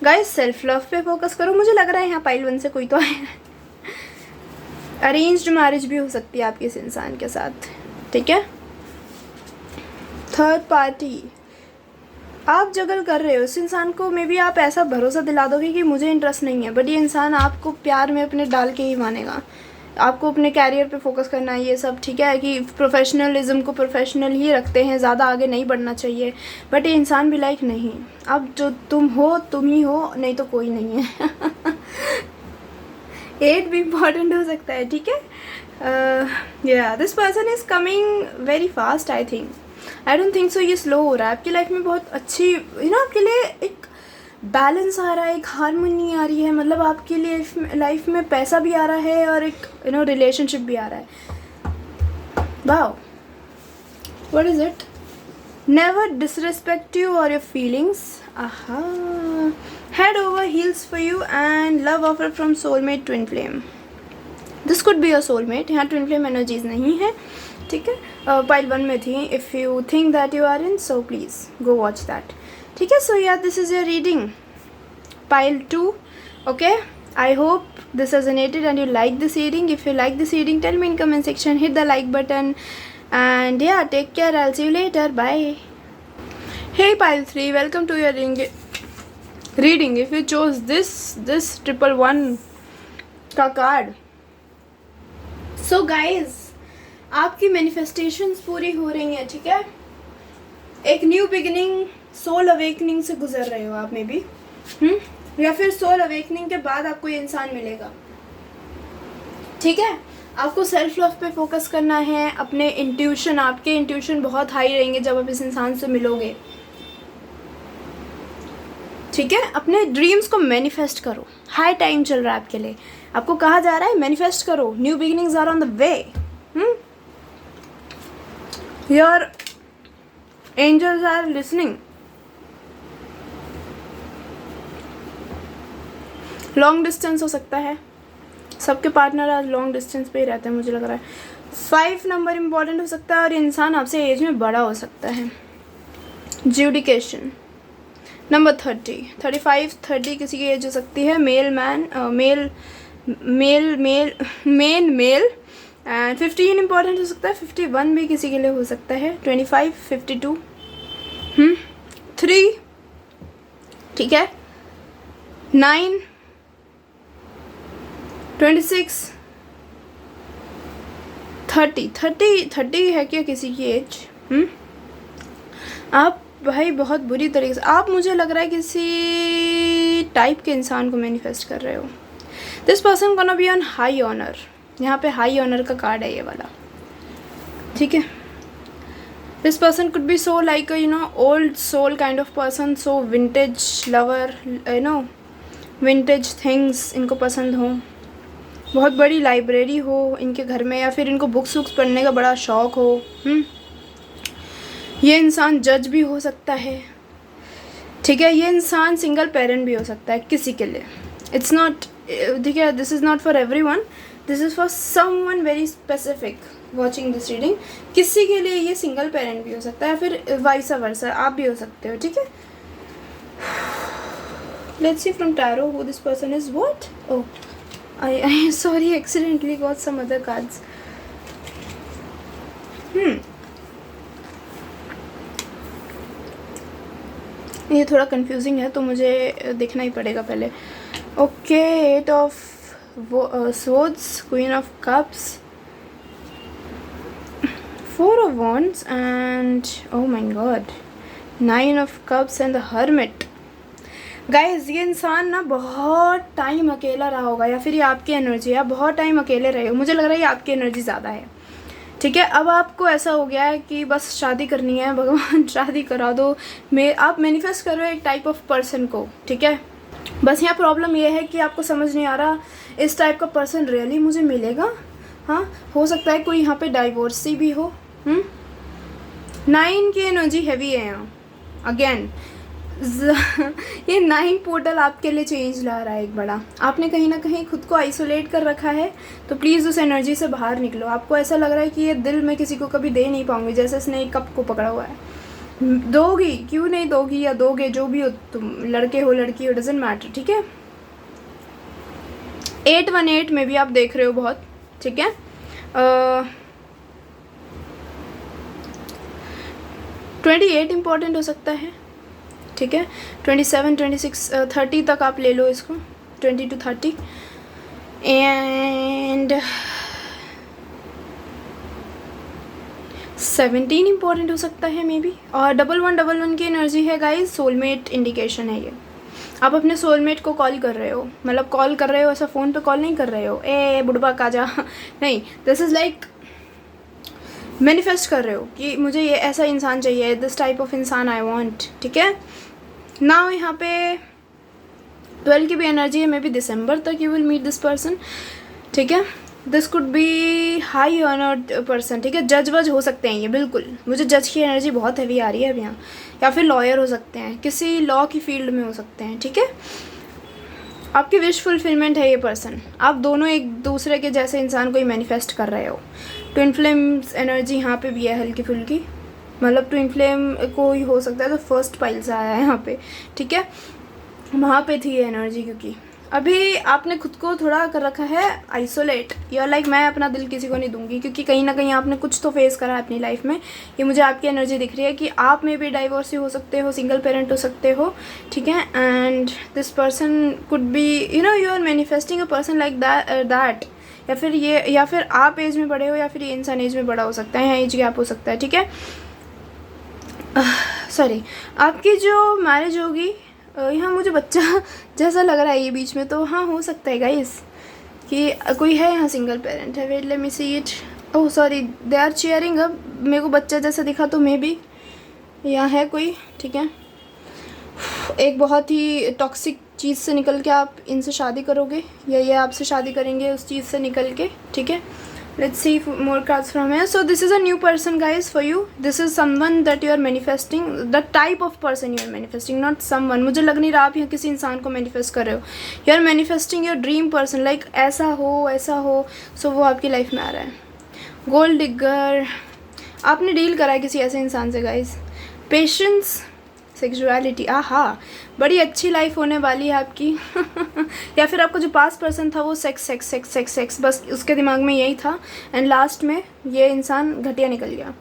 guys. Self love पे फोकस करो। मुझे लग रहा है यहाँ पाइल 1 से कोई तो है। अरेंज्ड मैरिज भी हो सकती है आपके इस इंसान के साथ, ठीक है। थर्ड पार्टी, आप जगल कर रहे हो इस इंसान को, मे बी आप ऐसा भरोसा दिला दोगे कि मुझे इंटरेस्ट नहीं है, बट ये इंसान आपको प्यार में अपने डाल के ही मानेगा। आपको अपने कैरियर पे फोकस करना है, ये सब ठीक है, कि प्रोफेशनलिज्म को प्रोफेशनल ही रखते हैं, ज़्यादा आगे नहीं बढ़ना चाहिए। बट ये इंसान भी लाइक नहीं, अब जो तुम हो तुम ही हो, नहीं तो कोई नहीं है। 8 भी इम्पॉर्टेंट हो सकता है, ठीक है। या this person is coming very fast, I think, I don't think so ये स्लो हो रहा है आपकी लाइफ में। बहुत अच्छी आपके लिए एक बैलेंस आ रहा है, एक हारमोनी आ रही है, मतलब आपके लिए लाइफ में पैसा भी आ रहा है और एक रिलेशनशिप भी आ रहा है। Wow, what is it? Never disrespect you और your feelings. Head over heels for you and love offer from soulmate twin flame. This could be your soulmate. यहाँ ट्विन फ्लेम एनर्जीज नहीं है, ठीक है। पाइल 1 में थी। If you think that you are in, so please go watch that, ठीक है। So ya this is your reading pile 2, okay. I hope this resonated and you like this reading. If you like this reading, tell me in comment section, hit the like button, And yeah, take care. I'll see you later. Bye. Hey pile 3, welcome to your reading. If you chose this 111 का card, so guys आपकी manifestations पूरी हो रही हैं, ठीक है. एक new beginning, soul awakening से गुजर रहे हो आप, मे बी या फिर सोल अवेकनिंग के बाद आपको ये इंसान मिलेगा, ठीक है. आपको सेल्फ लव पे फोकस करना है, अपने इंट्यूशन, आपके इंट्यूशन बहुत हाई रहेंगे जब आप इस इंसान से मिलोगे, ठीक है. अपने ड्रीम्स को मैनिफेस्ट करो. हाई टाइम चल रहा है आपके लिए. आपको कहा जा रहा है मैनिफेस्ट करो. New beginnings are on the way. Your angels are listening. Long distance हो सकता है. सबके पार्टनर आज लॉन्ग डिस्टेंस पे ही रहते हैं मुझे लग रहा है. 5 नंबर इम्पॉर्टेंट हो सकता है और इंसान आपसे एज में बड़ा हो सकता है. ज्यूडिकेशन नंबर 30, 35, 30 किसी की एज हो सकती है. मेल एंड 15 इम्पॉर्टेंट हो सकता है. 51 भी किसी के लिए हो सकता है. 25, 52, 3, ठीक है. 9, 26, 30 है क्या किसी की एज? आप भाई बहुत बुरी तरीके से, आप मुझे लग रहा है किसी टाइप के इंसान को मैनिफेस्ट कर रहे हो. This person gonna be on high honour. यहाँ पे हाई ऑनर का कार्ड है ये वाला, ठीक है. This person could be so like old soul kind of person, so vintage lover, vintage things इनको पसंद हो. बहुत बड़ी लाइब्रेरी हो इनके घर में, या फिर इनको बुक्स पढ़ने का बड़ा शौक़ हो. ये इंसान जज भी हो सकता है, ठीक है. ये इंसान सिंगल पेरेंट भी हो सकता है किसी के लिए. इट्स नॉट, ठीक है, this is not for everyone, this is for someone very specific watching this reading. किसी के लिए ये सिंगल पेरेंट भी हो सकता है, फिर वाइस वर्सा आप भी हो सकते हो, ठीक है. Let's see from tarot who this person is. What? Oh, I sorry, accidentally got some other cards. ये थोड़ा कंफ्यूजिंग है तो मुझे देखना ही पड़ेगा पहले. Okay, 8 of swords, Queen of Cups, 4 of Wands and oh my god, 9 of Cups and the Hermit. Guys ये इंसान ना बहुत टाइम अकेला रहा होगा, या फिर ये आपकी एनर्जी है, आप बहुत टाइम अकेले रहे हो. मुझे लग रहा है ये आपकी एनर्जी ज़्यादा है, ठीक है. अब आपको ऐसा हो गया है कि बस शादी करनी है, भगवान शादी करा दो. आप मैनिफेस्ट कर रहे हो एक टाइप ऑफ पर्सन को, ठीक है. बस यहाँ प्रॉब्लम ये है कि आपको समझ नहीं आ रहा इस टाइप का पर्सन रियली मुझे मिलेगा. हाँ, हो सकता है कोई यहाँ पे डाइवोर्सी भी हो. 9 की एनर्जी हैवी है यहाँ. अगेन ये 9 पोर्टल आपके लिए चेंज ला रहा है एक बड़ा. आपने कहीं ना कहीं खुद को आइसोलेट कर रखा है, तो प्लीज़ उस एनर्जी से बाहर निकलो. आपको ऐसा लग रहा है कि ये दिल मैं किसी को कभी दे नहीं पाऊंगी, जैसे इसने एक कप को पकड़ा हुआ है. दोगी, क्यों नहीं दोगी, या दोगे, जो भी हो तुम, लड़के हो लड़की हो, डजेंट मैटर, ठीक है. 818 में भी आप देख रहे हो बहुत, ठीक है. 28 इम्पॉर्टेंट हो सकता है, ठीक है. 27, 26, 30 तक आप ले लो इसको. 20 to 30 एंड 17 इम्पॉर्टेंट हो सकता है मे बी. और 1111 की एनर्जी है गाइज. सोलमेट इंडिकेशन है ये. आप अपने सोलमेट को कॉल कर रहे हो, मतलब कॉल कर रहे हो, ऐसा फ़ोन पे कॉल नहीं कर रहे हो, ए बुढ़बा काजा नहीं. दिस इज़ लाइक मैनिफेस्ट कर रहे हो कि मुझे ये ऐसा इंसान चाहिए, दिस टाइप ऑफ इंसान आई वांट, ठीक है. नाउ यहाँ पे 12 की भी एनर्जी है, मे बी दिसंबर तक you will meet this person, ठीक है. This could be high honoured person, ठीक है. जज वज हो सकते हैं ये, बिल्कुल मुझे जज की एनर्जी बहुत हैवी आ रही है अब यहाँ. या फिर लॉयर हो सकते हैं, किसी लॉ की फील्ड में हो सकते हैं, ठीक है. आपकी विश फुलफिलमेंट है ये पर्सन. आप दोनों एक दूसरे के जैसे इंसान को ही मैनिफेस्ट कर रहे हो. ट्विन फ्लेम्स एनर्जी यहाँ पे भी है हल्की फुल्की, मतलब ट्विन फ्लेम को ही हो सकता है, तो फर्स्ट पाइल से आया है यहाँ पे, ठीक है. वहाँ पे थी ये एनर्जी, क्योंकि अभी आपने खुद को थोड़ा कर रखा है आइसोलेट। यू लाइक मैं अपना दिल किसी को नहीं दूंगी, क्योंकि कहीं ना कहीं आपने कुछ तो फेस करा है अपनी लाइफ में। ये मुझे आपकी एनर्जी दिख रही है कि आप में भी डाइवोर्सी हो सकते हो, सिंगल पेरेंट हो सकते हो, ठीक है। And this person could be you are manifesting a person like that, या फिर आप एज में बड़े हो या फिर ये इंसान एज में बड़ा हो सकता है, यहाँ एज गैप हो सकता है, ठीक है। सॉरी, आपकी जो मैरिज होगी यहाँ मुझे बच्चा जैसा लग रहा है ये बीच में, तो हाँ हो सकता है गाइस कि कोई है यहाँ सिंगल पेरेंट है। Wait let me see it. Oh sorry, they are cheering up. मेरे को बच्चा जैसा दिखा तो मे बी यहाँ है कोई, ठीक है। एक बहुत ही टॉक्सिक चीज़ से निकल के आप इनसे शादी करोगे या ये आपसे शादी करेंगे उस चीज़ से निकल के, ठीक है। Let's see more cards from here. So this is a new person guys for you. This is someone that you are manifesting. The type of person you are manifesting, not someone. मुझे लग नहीं रहा आप यहाँ किसी इंसान को manifest कर रहे हो. You are manifesting your dream person. Like ऐसा हो so वो आपकी लाइफ में आ रहा है. Gold digger. आपने डील करा है किसी ऐसे इंसान से guys. Patience. सेक्सुअलिटी, आहा बड़ी अच्छी लाइफ होने वाली है आपकी। या फिर आपका जो पास्ट पर्सन था वो सेक्स बस उसके दिमाग में यही था एंड लास्ट में ये इंसान घटिया निकल गया,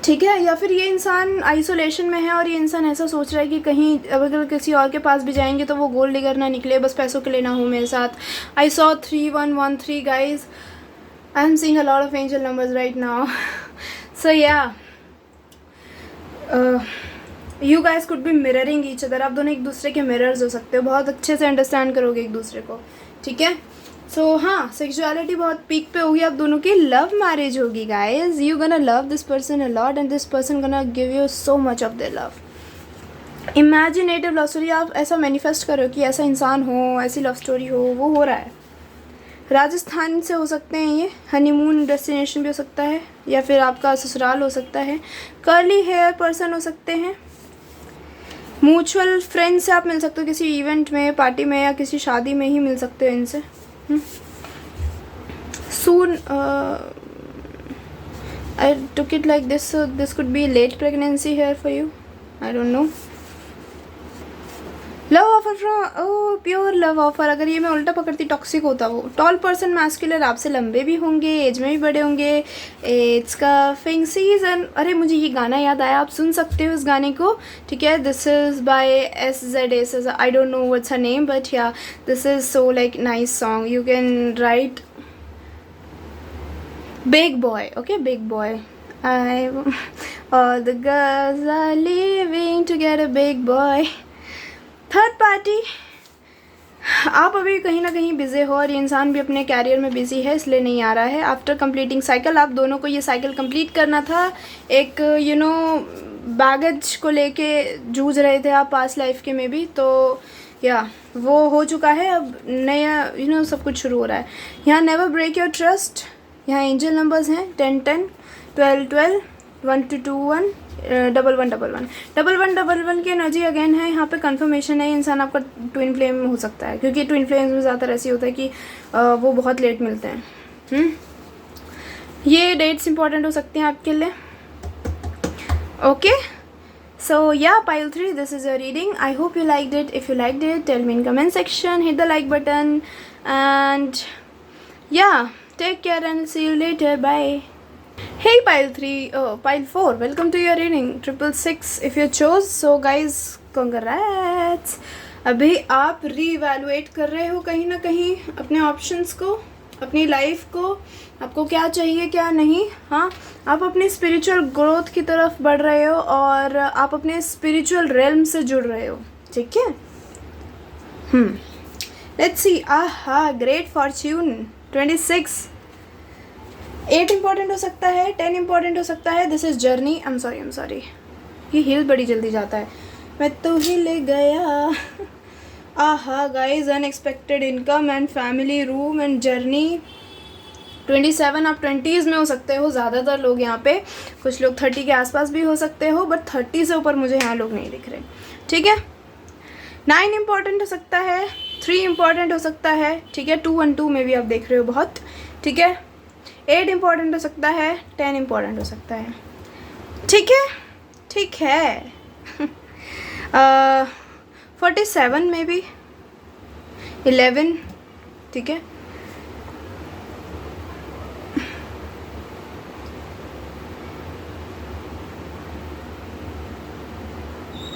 ठीक है। या फिर ये इंसान आइसोलेशन में है और ये इंसान ऐसा सोच रहा है कि कहीं अगर किसी और के पास भी जाएंगे तो वो गोल्ड डिगर ना निकले, बस पैसों के लिए ना हो मेरे साथ। I saw 3113 guys, I am seeing a lot of angel numbers right now. So ya you guys could be mirroring each other. आप दोनों एक दूसरे के मिरर्स हो सकते हो, बहुत अच्छे से अंडरस्टैंड करोगे एक दूसरे को, ठीक है। सो हाँ, सेक्सुअलिटी बहुत पीक पे होगी आप दोनों की। लव मैरिज होगी guys, you gonna love this person a lot and this person gonna give you so much of their love. Imaginative love story, आप ऐसा मैनिफेस्ट करो कि ऐसा इंसान हो, ऐसी लव स्टोरी हो, वो हो रहा है। राजस्थान से हो सकते हैं ये, हनीमून डेस्टिनेशन भी हो सकता है या फिर आपका ससुराल हो सकता है। कर्ली हेयर पर्सन हो सकते हैं। म्यूचुअल फ्रेंड से आप मिल सकते हो किसी इवेंट में, पार्टी में या किसी शादी में ही मिल सकते हो इनसे। Soon I took it like this, so this could be late pregnancy here for you, I don't know. Love offer from, oh pure love offer. अगर ये मैं उल्टा पकड़ती टॉक्सिक होता वो। टॉल पर्सन मैस्कुलर, आपसे लंबे भी होंगे, एज में भी बड़े होंगे। एज का फिंग सीजन, अरे मुझे ये गाना याद आया, आप सुन सकते हो इस गाने को, ठीक है। This is by SZA, I don't know what's her name but ya this is so like nice song. You can write big boy, okay big boy. All the girls are leaving to get a big boy. Third party, आप अभी कहीं ना कहीं busy हो और ये इंसान भी अपने कैरियर में बिज़ी है इसलिए नहीं आ रहा है। आफ्टर कंप्लीटिंग साइकिल, आप दोनों को ये साइकिल कंप्लीट करना था। एक बैगेज को लेके जूझ रहे थे आप पास्ट लाइफ के में भी, तो या वो हो चुका है। अब नया सब कुछ शुरू हो रहा है। यहाँ नेवर ब्रेक योर ट्रस्ट। यहाँ एंजल नंबर्स हैं 1010 12 12 1221 1111 की एनर्जी अगेन है। यहाँ पे कंफर्मेशन है इंसान आपका ट्विन फ्लेम हो सकता है, क्योंकि ट्विन फ्लेम्स में ज़्यादातर ऐसी होता है कि वो बहुत लेट मिलते हैं। ये डेट्स इंपॉर्टेंट हो सकती हैं आपके लिए, okay. So ya pile 3, this is your reading. I hope you liked it. If you liked it, tell me in comment section, hit the like button and ya take care and see you later, bye. Hey pile 3, pile 4, welcome to your reading 666 if you chose. So guys, congrats. अभी आप re-evaluate कर रहे हो कहीं ना कहीं अपने options को, अपनी लाइफ को, आपको क्या चाहिए क्या नहीं। हाँ, आप अपनी स्पिरिचुअल ग्रोथ की तरफ बढ़ रहे हो और आप अपने स्पिरिचुअल रेल्म से जुड़ रहे हो, ठीक है। लेट्स सी, आहा ग्रेट फॉर्च्यून 26, 8 इंपॉर्टेंट हो सकता है, 10 इंपॉर्टेंट हो सकता है। This is journey. I am sorry, ये हिल बड़ी जल्दी जाता है। मैं तो हिल गया। आहा guys, unexpected income and family room and journey. 27, आप 20s में हो सकते हो ज़्यादातर लोग यहाँ पे, कुछ लोग 30 के आसपास भी हो सकते हो, बट 30 से ऊपर मुझे यहाँ लोग नहीं दिख रहे, ठीक है। 9 इंपॉर्टेंट हो सकता है, 3 इंपॉर्टेंट हो सकता है, ठीक है। 2 1 2 में भी आप देख रहे हो बहुत, ठीक है। 8 इंपॉर्टेंट हो सकता है, 10 इंपॉर्टेंट हो सकता है, ठीक है, ठीक है। 47 में भी 11, ठीक है।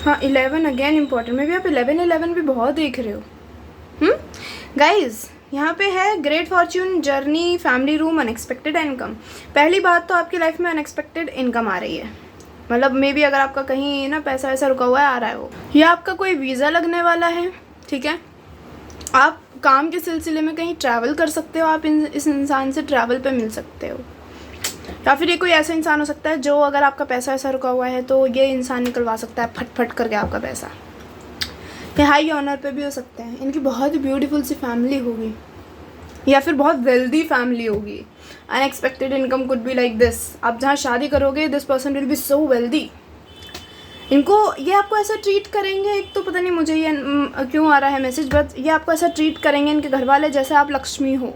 हाँ 11 अगेन इम्पॉर्टेंट, मे भी आप 11 भी बहुत देख रहे हो। गाइज यहाँ पे है great Fortune, journey, family room, unexpected income. पहली बात तो आपकी लाइफ में अनएक्सपेक्टेड इनकम आ रही है, मतलब मे बी अगर आपका कहीं ना पैसा वैसा रुका हुआ है आ रहा है वो, या आपका कोई वीज़ा लगने वाला है, ठीक है। आप काम के सिलसिले में कहीं ट्रैवल कर सकते हो, आप इस इंसान से ट्रैवल पे मिल सकते हो, या फिर ये कोई ऐसा इंसान हो सकता है जो अगर आपका पैसा ऐसा रुका हुआ है तो ये इंसान निकलवा सकता है फट फट करके आपका पैसा। ये हाई ऑनर पे भी हो सकते हैं, इनकी बहुत ब्यूटीफुल सी फैमिली होगी या फिर बहुत वेल्दी फैमिली होगी। Unexpected income could be like this, आप जहाँ शादी करोगे this person will be so wealthy. इनको ये आपको ऐसा ट्रीट करेंगे, एक तो पता नहीं मुझे ये क्यों आ रहा है मैसेज, बट ये आपको ऐसा ट्रीट करेंगे इनके घर वाले जैसे आप लक्ष्मी हो,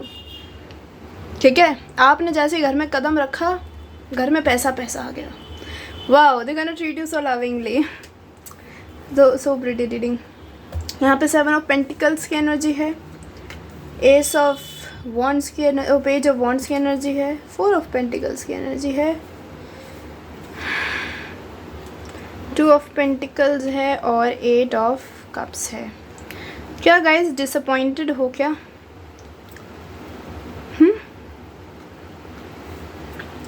ठीक है। आपने जैसे घर में कदम रखा घर में पैसा पैसा आ गया। Wow, they gonna treat you so lovingly, so pretty reading. यहाँ पे 7 ऑफ पेंटिकल्स की एनर्जी है, एस ऑफ वॉन्ड्स की, पेज ऑफ वॉन्ड्स की एनर्जी है, 4 ऑफ पेंटिकल्स की एनर्जी है, 2 ऑफ पेंटिकल्स है और 8 ऑफ कप्स है। क्या गाइस डिसअपॉइंटेड हो क्या?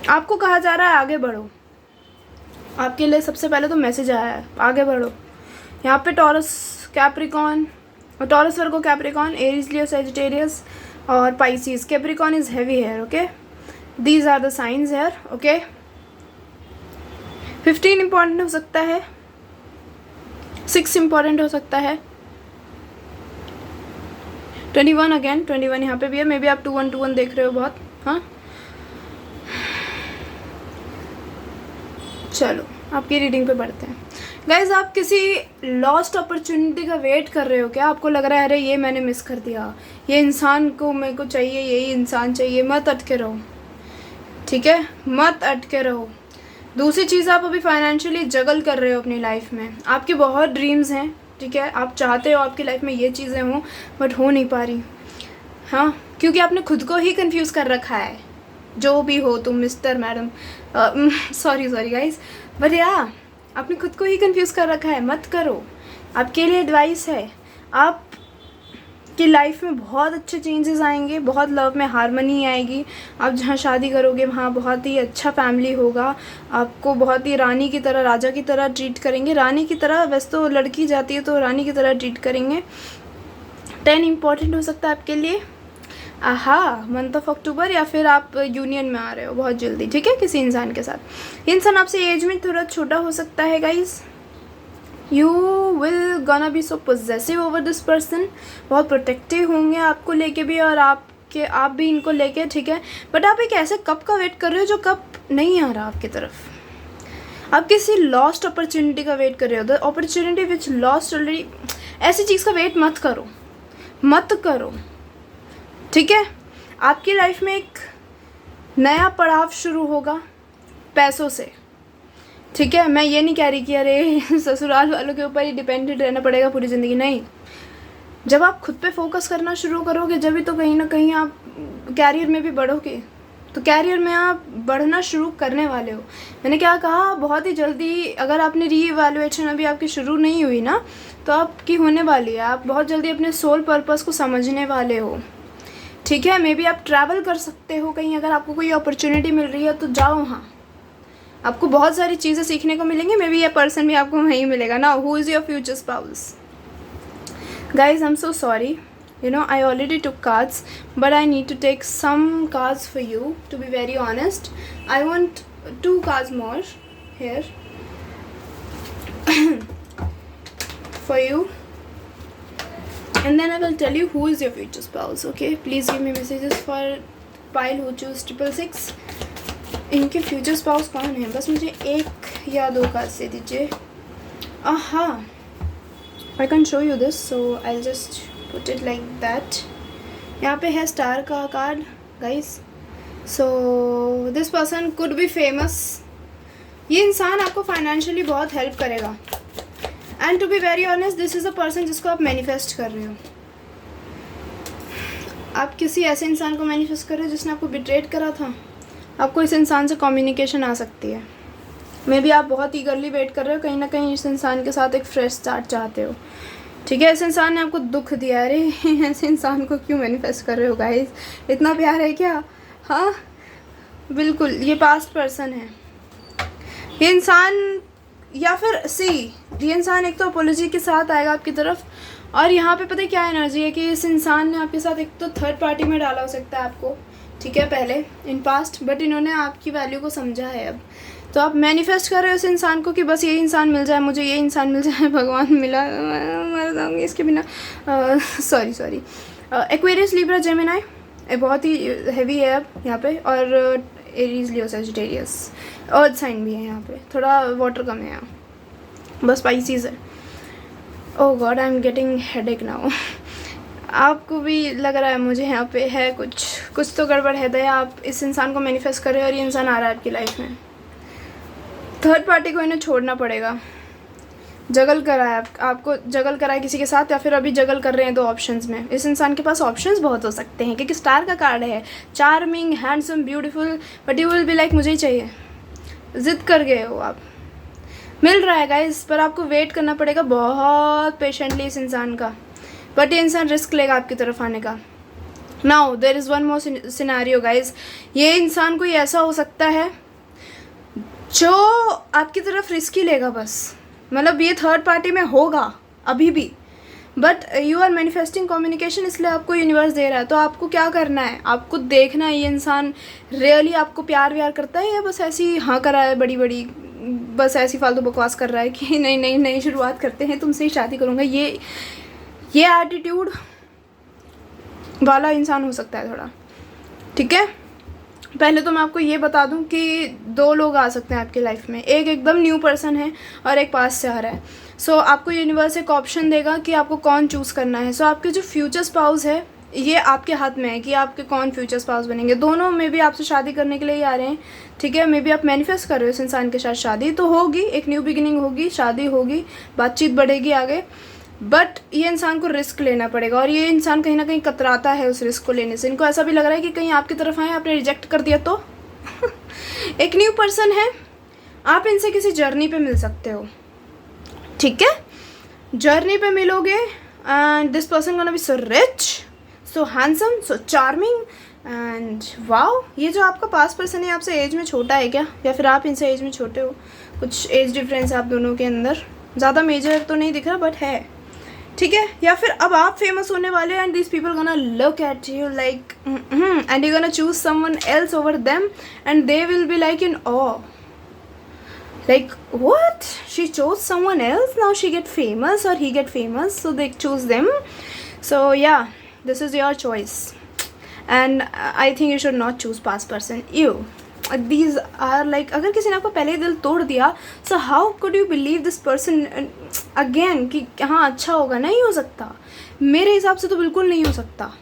आपको कहा जा रहा है आगे बढ़ो, आपके लिए सबसे पहले तो मैसेज आया है आगे बढ़ो। यहाँ पे Taurus Capricorn, Taurus Virgo Capricorn, Aries Leo Sagittarius और Pisces. Capricorn is heavy here, okay, these are the signs here, okay. 15 important हो सकता है, 6 इम्पॉर्टेंट हो सकता है, 21 अगेन 21 यहाँ पे भी है। मे बी आप 21 देख रहे हो बहुत। हाँ चलो आपकी रीडिंग पे बढ़ते हैं। गाइज आप किसी लॉस्ट अपॉर्चुनिटी का वेट कर रहे हो क्या? आपको लग रहा है अरे ये मैंने मिस कर दिया, ये इंसान को मेरे को चाहिए, यही इंसान चाहिए। मत अटके रहो, ठीक है, मत अटके रहो। दूसरी चीज़, आप अभी फाइनेंशियली जगल कर रहे हो अपनी लाइफ में, आपके बहुत ड्रीम्स हैं, ठीक है, आप चाहते हो आपकी लाइफ में ये चीज़ें हों बट हो नहीं पा रही। हाँ, क्योंकि आपने खुद को ही कंफ्यूज कर रखा है, जो भी हो तुम mister madam, sorry guys, but या आपने खुद को ही कंफ्यूज कर रखा है। मत करो, आपके लिए एडवाइस है, आप की लाइफ में बहुत अच्छे चेंजेस आएंगे, बहुत लव में हारमनी आएगी। आप जहाँ शादी करोगे वहाँ बहुत ही अच्छा फैमिली होगा, आपको बहुत ही रानी की तरह, राजा की तरह ट्रीट करेंगे। रानी की तरह, वैसे तो लड़की जाती है तो रानी की तरह ट्रीट करेंगे। 10 इम्पॉर्टेंट हो सकता है आपके लिए। मंथ ऑफ अक्टूबर, या फिर आप यूनियन में आ रहे हो बहुत जल्दी, ठीक है, किसी इंसान के साथ। इंसान आपसे एज में थोड़ा छोटा हो सकता है guys. You will gonna be so possessive over this person, बहुत प्रोटेक्टिव होंगे आपको लेके भी और आप भी इनको लेके, ठीक है। बट आप एक ऐसे कप का वेट कर रहे हो जो कप नहीं आ रहा आपकी तरफ। आप किसी लॉस्ट अपॉर्चुनिटी का वेट कर रहे हो, the opportunity which lost already. ऐसी चीज़ का वेट मत करो, मत करो, ठीक है। आपकी लाइफ में एक नया पड़ाव शुरू होगा पैसों से, ठीक है। मैं ये नहीं कह रही कि अरे ससुराल वालों के ऊपर ही डिपेंडेंट रहना पड़ेगा पूरी ज़िंदगी, नहीं। जब आप खुद पे फोकस करना शुरू करोगे जब भी तो कहीं ना कहीं आप कैरियर में भी बढ़ोगे। तो कैरियर में आप बढ़ना शुरू करने वाले हो। मैंने क्या कहा, बहुत ही जल्दी, अगर आपने रीइवैल्यूएशन अभी आपकी शुरू नहीं हुई ना तो आपकी होने वाली है। आप बहुत जल्दी अपने सोल पर्पस को समझने वाले हो, ठीक है। मे बी आप ट्रैवल कर सकते हो कहीं, अगर आपको कोई अपॉर्चुनिटी मिल रही है तो जाओ वहाँ, आपको बहुत सारी चीज़ें सीखने को मिलेंगी। मे बी ये पर्सन भी आपको वहीं मिलेगा ना। Who is your future spouse? Guys I am so sorry, you know, I already took cards but I need to take some cards for you, to be very honest. I want 2 cards more here for you, and then I will tell you who is your future spouse. Okay, please give me messages for pile who choose 666. इनके future spouse कौन है? बस मुझे 1 या 2 card दे दीजिए। I can show you this, so I'll just put it like that. यहाँ पे है स्टार का card guys. So this person could be famous. ये इंसान आपको फाइनेंशियली बहुत हेल्प करेगा, and to be very honest this is a person जिसको आप मैनिफेस्ट कर रहे हो। आप किसी ऐसे इंसान को मैनिफेस्ट कर रहे हो जिसने आपको बिट्रेट करा था। आपको इस इंसान से कम्युनिकेशन आ सकती है। मे बी आप बहुत ईगरली वेट कर रहे हो, कहीं ना कहीं इस इंसान के साथ एक फ्रेश स्टार्ट चाहते हो। ठीक है, इस इंसान ने आपको दुख दिया। अरे ऐसे इंसान को क्यों मैनिफेस्ट कर रहे हो गाइस, इतना प्यार है क्या? हाँ बिल्कुल, ये पास्ट पर्सन है ये इंसान। या फिर ये इंसान एक तो अपोलॉजी के साथ आएगा आपकी तरफ, और यहाँ पे पता है क्या एनर्जी है कि इस इंसान ने आपके साथ एक तो थर्ड पार्टी में डाला हो सकता है आपको, ठीक है, पहले इन पास्ट, बट इन्होंने आपकी वैल्यू को समझा है अब। तो आप मैनिफेस्ट कर रहे हो इस इंसान को कि बस ये इंसान मिल जाए मुझे, ये इंसान मिल जाए, भगवान मिला, मर जाऊँगी इसके बिना। सॉरी एक्वेरियस, लिब्रा, जेमिनी बहुत ही हैवी है अब यहाँ पे, और एरीज, लियो, सजिटेरियस, अर्थ साइन भी है यहाँ पे, थोड़ा वाटर कम है यहाँ, बस स्पाइसीज है। Oh God, I am getting headache now. आपको भी लग रहा है मुझे यहाँ पे है कुछ तो गड़बड़ है। दया, आप इस इंसान को मैनिफेस्ट कर रहे हो और ये इंसान आ रहा है आपकी लाइफ में। थर्ड पार्टी को इन्हें छोड़ना पड़ेगा। जगल करा है आपको जगल करा है किसी के साथ, या फिर अभी जगल कर रहे हैं दो ऑप्शंस में। इस इंसान के पास ऑप्शंस बहुत हो सकते हैं क्योंकि स्टार का कार्ड है, charming, handsome, beautiful, but you will be like मुझे ही चाहिए। ज़िद कर गए हो आप, मिल रहा है गाइस, पर आपको वेट करना पड़ेगा बहुत पेशेंटली इस इंसान का। बट ये इंसान रिस्क लेगा आपकी तरफ आने का। Now there is one more scenario guys, ये इंसान कोई ऐसा हो सकता है जो आपकी तरफ रिस्क ही लेगा बस, मतलब ये थर्ड पार्टी में होगा अभी भी, but you are manifesting communication, इसलिए आपको यूनिवर्स दे रहा है। तो आपको क्या करना है, आपको देखना है ये इंसान रियली आपको प्यार व्यार करता है या बस ऐसी हाँ करा है बड़ी बड़ी, बस ऐसी फालतू बकवास कर रहा है कि नहीं शुरुआत करते हैं, तुमसे ही शादी करूँगा, ये एटीट्यूड वाला इंसान हो सकता है थोड़ा। ठीक है, पहले तो मैं आपको ये बता दूं कि दो लोग आ सकते हैं आपकी लाइफ में, एक एकदम न्यू पर्सन है और एक पास से आ रहा है। सो आपको यूनिवर्स एक ऑप्शन देगा कि आपको कौन चूज़ करना है। सो आपके जो फ्यूचर स्पाउस है ये आपके हाथ में है कि आपके कौन फ्यूचर स्पाउस बनेंगे। दोनों में भी आपसे शादी करने के लिए ही आ रहे हैं। ठीक है, मे बी आप मैनिफेस्ट कर रहे हो इस इंसान के साथ शादी तो होगी, एक न्यू बिगिनिंग होगी, शादी होगी, बातचीत बढ़ेगी आगे, बट ये इंसान को रिस्क लेना पड़ेगा। और ये इंसान कहीं ना कहीं कतराता है उस रिस्क को लेने से। इनको ऐसा भी लग रहा है कि कहीं आपकी तरफ आए, आपने रिजेक्ट कर दिया तो एक न्यू पर्सन है, आप इनसे किसी जर्नी पे मिल सकते हो। ठीक है, जर्नी पे मिलोगे and this person gonna B so rich, so handsome, so charming and wow. ये जो आपका पास्ट पर्सन है आपसे एज में छोटा है क्या, या फिर आप इनसे एज में छोटे हो? कुछ एज डिफरेंस है आप दोनों के अंदर, ज़्यादा मेजर तो नहीं दिख रहा बट है। ठीक है, या फिर अब आप फेमस होने वाले and this people gonna look at you like and you gonna choose someone else over them and they will be like in awe, like what, she chose someone else, now she get famous or he get famous, so they choose them. So yeah, this is your choice and I think you should not choose past person. You, these are like, अगर किसी ने आपको पहले ही दिल तोड़ दिया, so how could you believe this person again कि हाँ अच्छा होगा? नहीं हो सकता, मेरे हिसाब से तो बिल्कुल नहीं हो सकता।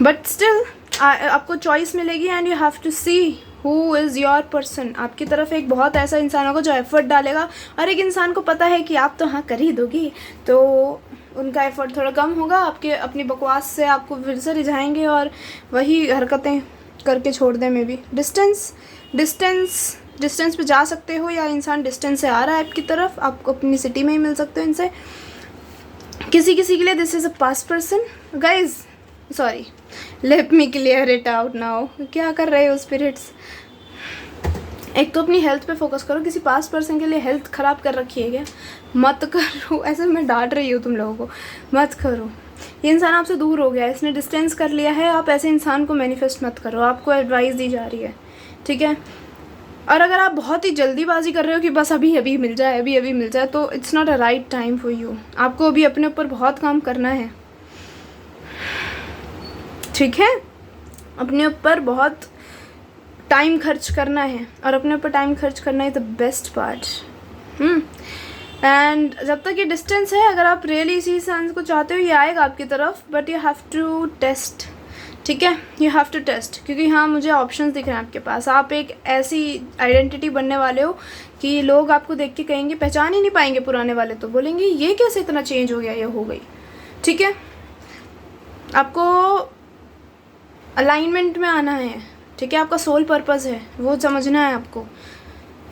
बट स्टिल आपको चॉइस मिलेगी and you have to see who is your person. आपकी तरफ एक बहुत ऐसा इंसान होगा जो एफर्ट डालेगा, और एक इंसान को पता है कि आप तो हाँ कर ही दोगी, तो उनका एफर्ट थोड़ा कम होगा, आपके अपनी बकवास से आपको फिर से रिझाएंगे और वही हरकतें करके छोड़ दें। मे बी डिस्टेंस पे जा सकते हो, या इंसान डिस्टेंस से आ रहा है आपकी तरफ, आपको अपनी सिटी में ही मिल सकते हो इनसे। किसी के लिए this is a past person guys, sorry, let me clear it out now. क्या कर रहे हो स्पिरिट्स? एक तो अपनी हेल्थ पे फोकस करो। किसी पास्ट पर्सन के लिए हेल्थ ख़राब कर रखी है क्या? मत करो, ऐसे मैं डांट रही हूँ तुम लोगों को, मत करो। ये इंसान आपसे दूर हो गया है, इसने डिस्टेंस कर लिया है, आप ऐसे इंसान को मैनिफेस्ट मत करो, आपको एडवाइस दी जा रही है। ठीक है, और अगर आप बहुत ही जल्दीबाजी कर रहे हो कि बस अभी मिल जाए, अभी मिल जाए, तो it's not a right time for you. आपको अभी अपने ऊपर बहुत काम करना है। ठीक है, अपने ऊपर बहुत टाइम खर्च करना है, और अपने ऊपर टाइम खर्च करना है द बेस्ट पार्ट। एंड जब तक ये डिस्टेंस है, अगर आप रियली इसी इंसान को चाहते हो, ये आएगा आपकी तरफ, but you have to test. ठीक है, यू हैव टू टेस्ट, क्योंकि हाँ मुझे ऑप्शंस दिख रहे हैं आपके पास। आप एक ऐसी आइडेंटिटी बनने वाले हो कि लोग आपको देख के कहेंगे, पहचान ही नहीं पाएंगे पुराने वाले, तो बोलेंगे ये कैसे इतना चेंज हो गया, ये हो गई। ठीक है, आपको अलाइनमेंट में आना है, ठीक है। आपका सोल पर्पस है, वो समझना है आपको।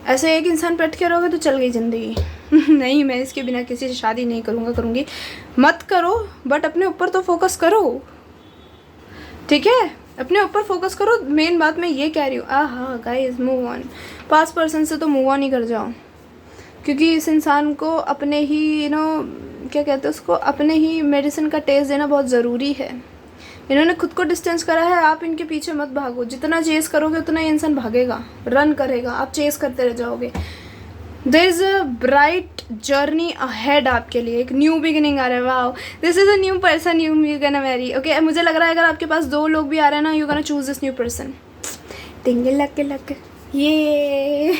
ऐसे एक इंसान पे अटके रहोगे तो चल गई ज़िंदगी। नहीं, मैं इसके बिना किसी से शादी नहीं करूँगी। मत करो, बट अपने ऊपर तो फोकस करो, ठीक है। अपने ऊपर फोकस करो, मेन बात मैं ये कह रही हूँ। हाँ guys, move on. Past person से तो मूव ऑन ही कर जाओ, क्योंकि इस इंसान को अपने ही क्या कहते हैं उसको, अपने ही मेडिसिन का टेस्ट देना बहुत ज़रूरी है। इन्होंने खुद को डिस्टेंस करा है, आप इनके पीछे मत भागो। जितना चेस करोगे उतना ये इंसान भागेगा, रन करेगा, आप चेस करते रह जाओगे। There is a bright journey ahead आपके लिए, एक न्यू बिगिनिंग आ रहा है। Wow, this is a new person you gonna marry. Okay, मुझे लग रहा है अगर आपके पास 2 लोग भी आ रहे हैं ना, you gonna choose this new person. टिंगे लग ये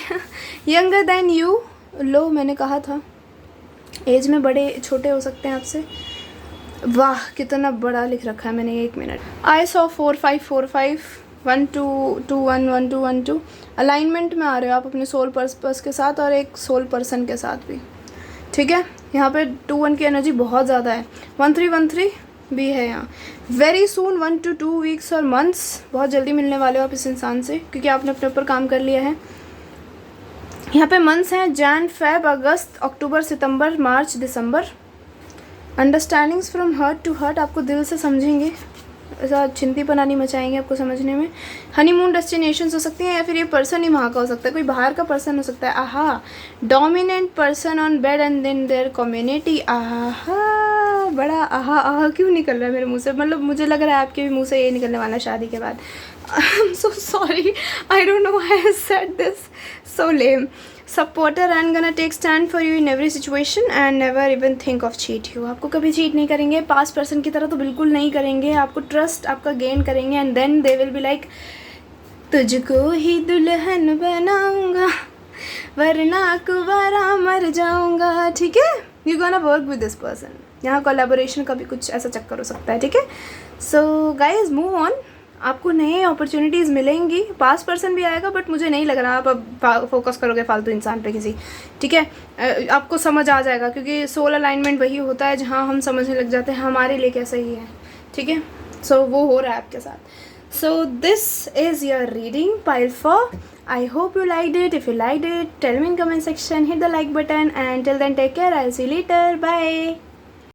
यंगर देन यू। लो, मैंने कहा था एज में बड़े छोटे हो सकते हैं आपसे। वाह, कितना बड़ा लिख रखा है मैंने, 1 मिनट। I saw 4 5 4 5 1 2 2 1 1 2 1 2। अलाइनमेंट में आ रहे हो आप अपने सोल पर्पस के साथ और एक सोल पर्सन के साथ भी, ठीक है। यहाँ पे 2 1 की एनर्जी बहुत ज़्यादा है। 1 3 1 3 भी है यहाँ। वेरी सून 1 to 2 वीक्स और मंथ्स, बहुत जल्दी मिलने वाले हो आप इस इंसान से, क्योंकि आपने अपने ऊपर काम कर लिया है। यहाँ पे मंथ्स हैं जैन फेब अगस्त अक्टूबर सितंबर मार्च दिसंबर। Understandings from heart to heart, आपको दिल से समझेंगे, ऐसा चिंतीपना नहीं मचाएंगे आपको समझने में। हनीमून डेस्टिनेशंस हो सकती हैं, या फिर ये पर्सन ही वहाँ का हो सकता है, कोई बाहर का पर्सन हो सकता है। Aha, dominant person on bed and then their community. Aha, बड़ा आहा क्यों निकल रहा है मेरे मुँह से, मतलब मुझे लग रहा है आपके भी मुँह से ये निकलने वाला शादी के बाद। I am so sorry, I don't know why I said this, so lame. Supporter and gonna take stand for you in every situation and never even think of cheat you. आपको कभी चीट नहीं करेंगे, past person की तरह तो बिल्कुल नहीं करेंगे। आपको ट्रस्ट आपका गेन करेंगे and then they will be like, तुझको ही दुल्हन बनाऊंगा वरना कुंवारा मर जाऊंगा, ठीक है। You gonna work with this person. यहाँ कोलैबोरेशन का भी कुछ ऐसा चक्कर हो सकता है, ठीक है। So guys, move on. आपको नए अपॉर्चुनिटीज़ मिलेंगी, पास पर्सन भी आएगा, बट मुझे नहीं लग रहा आप अब फोकस करोगे फालतू इंसान पे किसी, ठीक है। आपको समझ आ जाएगा, क्योंकि सोल अलाइनमेंट वही होता है जहाँ हम समझने लग जाते हैं हमारे लिए क्या सही है, ठीक है। सो वो हो रहा है आपके साथ। सो this is your reading pile 4। I hope you liked it. If you liked it, tell me in comment section, hit the like button, and till then take care. I'll see you later. Bye.